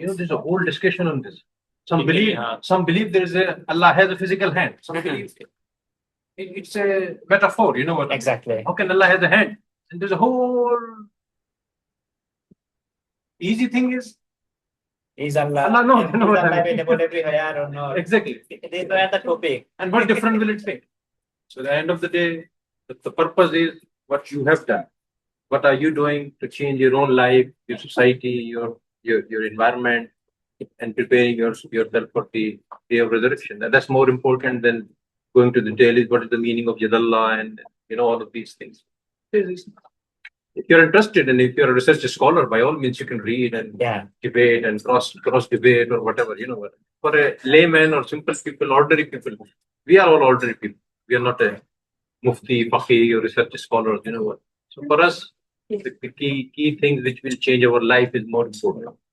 There's a whole discussion on this. Some believe there is Allah has a physical hand. Some believe it's a metaphor. You know what? Exactly. How can Allah has a hand? And there's a whole easy thing Is Allah, Allah knows, is you know what I Allah mean. available everywhere or not? exactly. These were the topic. And what difference will it make? So at the end of the day, the purpose is what you have done. What are you doing to change your own life, your society, your environment, and preparing yourself for the day of resurrection? And that's more important than going to the daily. What is the meaning of Yadallah and all of these things? If you're interested and if you're a research scholar, by all means you can read and debate and cross debate or whatever. For a layman or simple people, ordinary people, we are all ordinary people. We are not a mufti, faqih, or research scholar. So for us, the key things which will change our life is more important.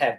have.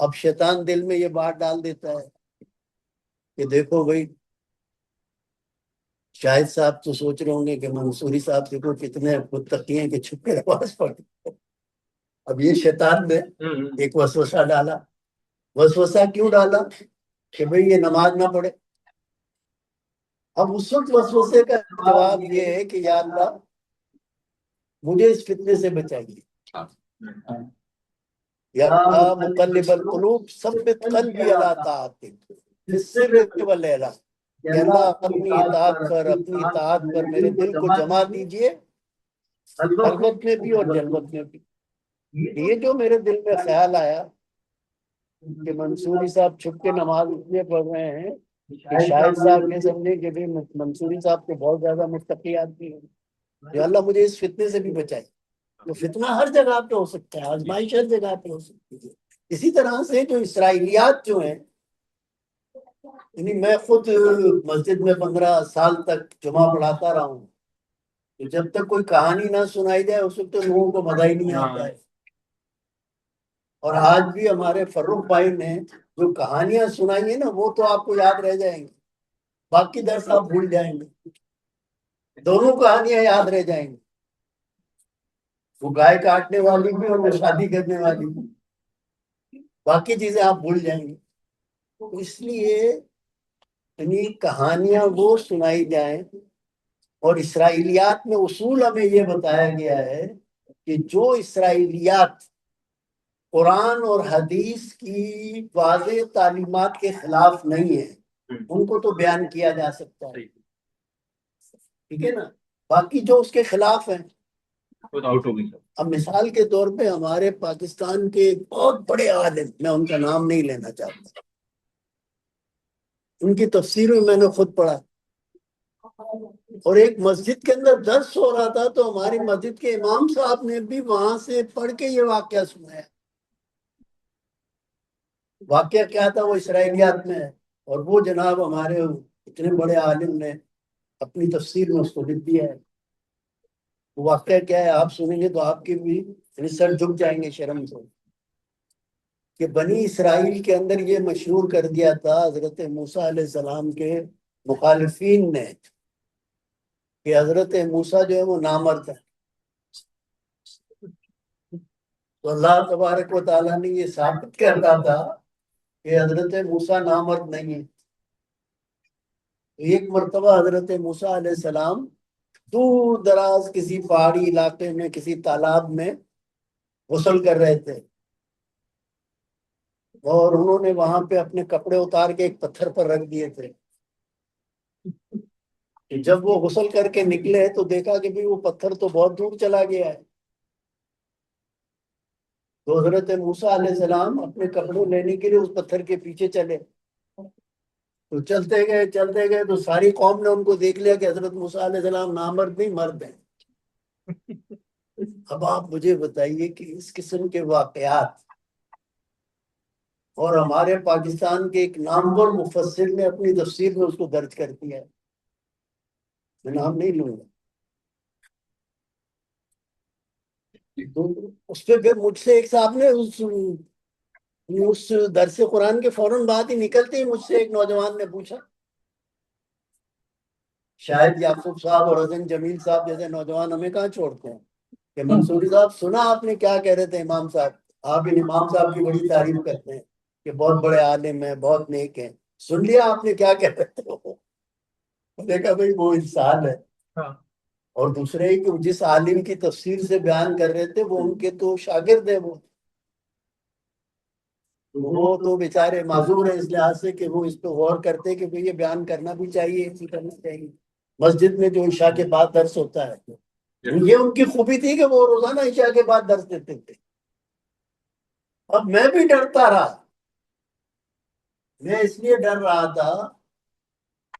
اب شیطان دل میں یہ بات ڈال دیتا ہے کہ دیکھو بھائی، شاہد صاحب تو سوچ رہے ہوں گے کہ منصوری صاحب دیکھو کتنے متقی ہیں کہ چھپ کے نماز پڑھتے ہیں۔ اب یہ شیطان نے ایک وسوسہ ڈالا۔ وسوسہ کیوں ڈالا؟ کہ بھئی یہ نماز نہ پڑھے۔ اب اس وقت وسوسے کا جواب یہ ہے کہ یا اللہ مجھے اس فتنے سے بچائیے، یا مقلب القلوب ثبت قلبی علی طاعتک فی السر والعلن، کہ اللہ اپنی اطاعت پر میرے دل کو جما دیجئے، خلوت میں بھی اور جلوت میں بھی۔ یہ جو میرے دل میں خیال آیا کہ منصوری صاحب چھپ کے نماز اس لیے پڑھ رہے ہیں کہ شاہد صاحب یہ سمجھے کہ بھی منصوری صاحب کو بہت زیادہ متقی آدمی ہے، یا اللہ مجھے اس فتنے سے بھی بچائے۔ تو فتنہ ہر جگہ پہ ہو سکتا ہے، آزمائش ہر جگہ پہ ہو سکتی ہے۔ اسی طرح سے جو اسرائیلیات جو ہیں، یعنی میں خود مسجد میں 15 سال تک جمعہ پڑھاتا رہا ہوں، تو جب تک کوئی کہانی نہ سنائی جائے اس وقت تو لوگوں کو مزہ ہی نہیں آتا ہے۔ اور آج بھی ہمارے فروخ بھائی نے جو کہانیاں سنائی ہیں نا، وہ تو آپ کو یاد رہ جائیں گی، باقی درس آپ بھول جائیں گے۔ دونوں کہانیاں یاد رہ جائیں گی، وہ گائے کاٹنے والی بھی اور وہ شادی کرنے والی بھی، باقی چیزیں آپ بھول جائیں گے۔ تو اس لیے یعنی کہانیاں وہ سنائی جائیں، اور اسرائیلیات میں اصول ہمیں یہ بتایا گیا ہے کہ جو اسرائیلیات قرآن اور حدیث کی واضح تعلیمات کے خلاف نہیں ہیں ان کو تو بیان کیا جا سکتا ہے، ٹھیک ہے نا، باقی جو اس کے خلاف ہیں آؤٹ ہو گئی۔ اب مثال کے طور پہ ہمارے پاکستان کے ایک بہت بڑے عالم، میں ان کا نام نہیں لینا چاہتا، ان کی تفسیر میں نے خود پڑھا، اور ایک مسجد کے اندر درس ہو رہا تھا تو ہماری مسجد کے امام صاحب نے بھی وہاں سے پڑھ کے یہ واقعہ سنایا۔ واقعہ کیا تھا؟ وہ اسرائیلیات میں ہے، اور وہ جناب ہمارے اتنے بڑے عالم نے اپنی تفسیر میں اس کو لکھ دیا ہے۔ واقعہ کیا ہے آپ سنیں گے تو آپ کے بھی سر جھک جائیں گے شرم سے، کہ بنی اسرائیل کے اندر یہ مشہور کر دیا تھا حضرت موسیٰ علیہ السلام کے مخالفین نے کہ حضرت موسیٰ جو ہے وہ نامرد ہے، تو اللہ تبارک و تعالیٰ نے یہ ثابت کرتا تھا کہ حضرت موسیٰ نامرد نہیں ہے۔ ایک مرتبہ حضرت موسیٰ علیہ السلام دور دراز کسی پہاڑی علاقے میں کسی تالاب میں غسل کر رہے تھے، اور انہوں نے وہاں پہ اپنے کپڑے اتار کے ایک پتھر پر رکھ دیے تھے۔ جب وہ غسل کر کے نکلے تو دیکھا کہ بھی وہ پتھر تو بہت دور چلا گیا ہے، تو حضرت موسیٰ علیہ السلام اپنے کپڑے لینے کے لیے اس پتھر کے پیچھے چلے، تو چلتے گئے تو ساری قوم نے ان کو دیکھ لیا کہ حضرت موسیٰ علیہ السلام نامرد نہیں مرد ہیں۔ اب آپ مجھے بتائیے کہ اس قسم کے واقعات، اور ہمارے پاکستان کے ایک نامور مفسر نے اپنی تفسیر میں اس کو درج کر دیا ہے، میں نام نہیں لوں گا، تو اس پہ پھر مجھ سے ایک صاحب نے اس درس قرآن کے فوراً بعد ہی نکلتے ہی مجھ سے ایک نوجوان نے پوچھا، شاید یعقوب صاحب اور حسن جمیل صاحب جیسے نوجوان ہمیں کہاں چھوڑتے ہیں، کہ منصوری صاحب سنا آپ نے کیا کہہ رہے تھے امام صاحب، آپ ان امام صاحب کی بڑی تعریف کرتے ہیں کہ بہت بڑے عالم ہیں، بہت نیک ہیں، سن لیا آپ نے کیا کہہ رہے تھے؟ میں نے کہا بھائی وہ انسان ہے، اور دوسرے کہ جس عالم کی تفسیر سے بیان کر رہے تھے وہ ان کے تو شاگرد ہیں، وہ تو بیچارے معذور ہیں اس لحاظ سے کہ وہ اس پہ غور کرتے کہ یہ بیان کرنا بھی چاہیے، ایسی کرنا چاہیے۔ مسجد میں جو عشاء کے بعد درس ہوتا ہے، یہ ان کی خوبی تھی کہ وہ روزانہ عشاء کے بعد درس دیتے تھے۔ اب میں بھی ڈرتا رہا، میں اس لیے ڈر رہا تھا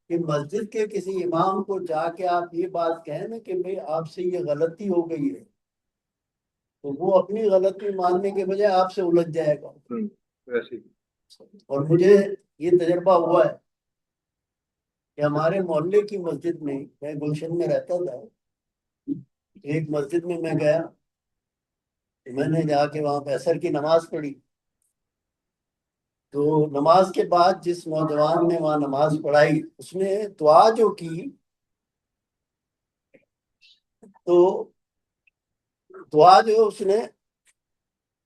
کہ مسجد کے کسی امام کو جا کے آپ یہ بات کہیں نا کہ بھئی آپ سے یہ غلطی ہو گئی ہے، تو وہ اپنی غلطی ماننے کے بجائے آپ سے الجھ جائے گا۔ اور مجھے یہ تجربہ ہوا ہے کہ ہمارے محلے کی مسجد میں گلشن میں رہتا تھا، ایک مسجد میں گیا، میں نے جا کے وہاں پہ عصر کی نماز پڑھی، تو نماز کے بعد جس نوجوان نے وہاں نماز پڑھائی اس نے دعا جو کی تو دعا جو اس نے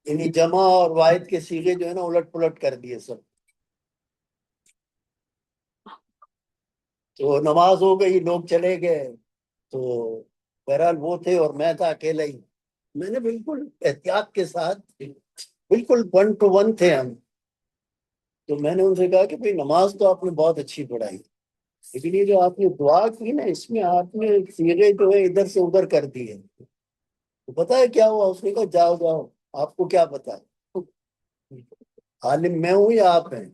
یعنی جمع اور واحد کے صیغے جو ہے نا الٹ پلٹ کر دیے سب. تو نماز ہو گئی, لوگ چلے گئے. تو بہرحال وہ تھے اور میں تھا اکیلا ہی. میں نے بالکل احتیاط کے ساتھ, بالکل 1 to 1 تھے ہم, تو میں نے ان سے کہا کہ بھئی نماز تو آپ نے بہت اچھی پڑھائی, لیکن یہ جو آپ نے دعا کی نا اس میں آپ نے صیغے جو ہے ادھر سے ادھر کر دیے. تو پتہ ہے کیا ہوا؟ اس نے کہا جاؤ جاؤ, آپ کو کیا پتا ہے, عالم میں ہوں یا آپ ہیں.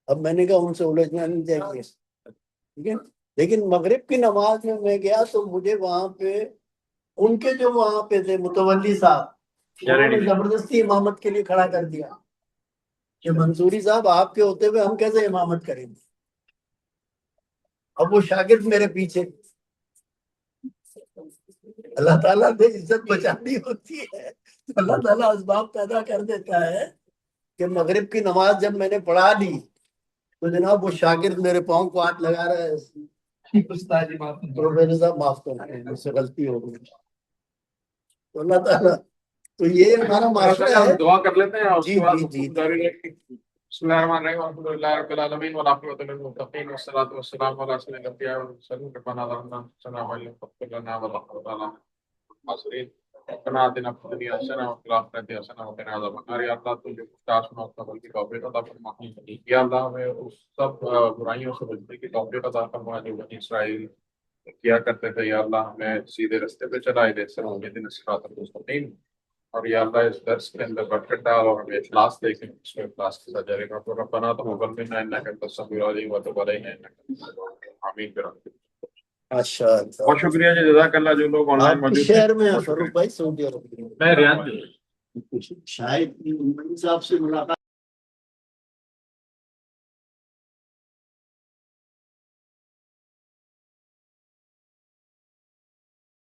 اب میں نے کہا ان سے الجھنا نہیں چاہیے, ٹھیک ہے. لیکن مغرب کی نماز میں گیا تو مجھے وہاں پہ ان کے جو وہاں پہ تھے متولی صاحب, انہوں نے زبردستی امامت کے لیے کھڑا کر دیا کہ منصوری صاحب آپ کے ہوتے ہوئے ہم کیسے امامت کریں گے. اب وہ شاگرد میرے پیچھے. اللہ تعالیٰ نے عزت بچانی ہوتی ہے تو اللہ تعالیٰ اسباب پیدا کر دیتا ہے کہ مغرب کی نماز جب میں نے پڑھا لی تو جناب وہ شاگرد میرے پاؤں کو ہاتھ لگا رہا ہے, پروفیسر صاحب معاف کریں مجھ سے غلطی ہو گئی. تو اللہ تعالیٰ, تو یہ ہمارا معاشرہ ہے. دعا کر لیتے ہیں. جی جی جی بسم اللہ الرحمن الرحیم الحمد للہ رب العالمین والعاقبۃ للمتقین والصلاۃ والسلام علی سید الانبیاء والمرسلین ربنا ظلمنا انفسنا وان لم تغفر لنا وترحمنا لنكونن ربنا آتنا فی الدنیا حسنہ وفی الآخرۃ حسنہ وقنا عذاب النار. یا اللہ تجھے خاص مقبول کی توفیق عطا فرما. یا اللہ ہمیں اس سب برائیوں سے بچنے کی توفیق عطا فرما جو بنی اسرائیل کیا کرتے تھے. یا اللہ ہمیں سیدھے رستے پہ چلائے, جیسے اهدنا الصراط المستقیم. اور یا اللہ اس درس کے اندر برکت ڈال اور ہمیں اخلاص دے کے اس میں اخلاص کے ساتھ جاری رکھو. ربنا تقبل منا انک انت السمیع العلیم وتب علینا انک انت التواب الرحیم. آمین برحمتک. ماشاء اللہ. بہت شکریہ جی, جزاک اللہ. جو لوگ آن لائن آپ کس موجود ہیں, شہر میں ہیں بہت شکریہ. فاروق بھائی؟ سعودی عرب میں. میں ریاض میں. شاید صاحب سے ملاقات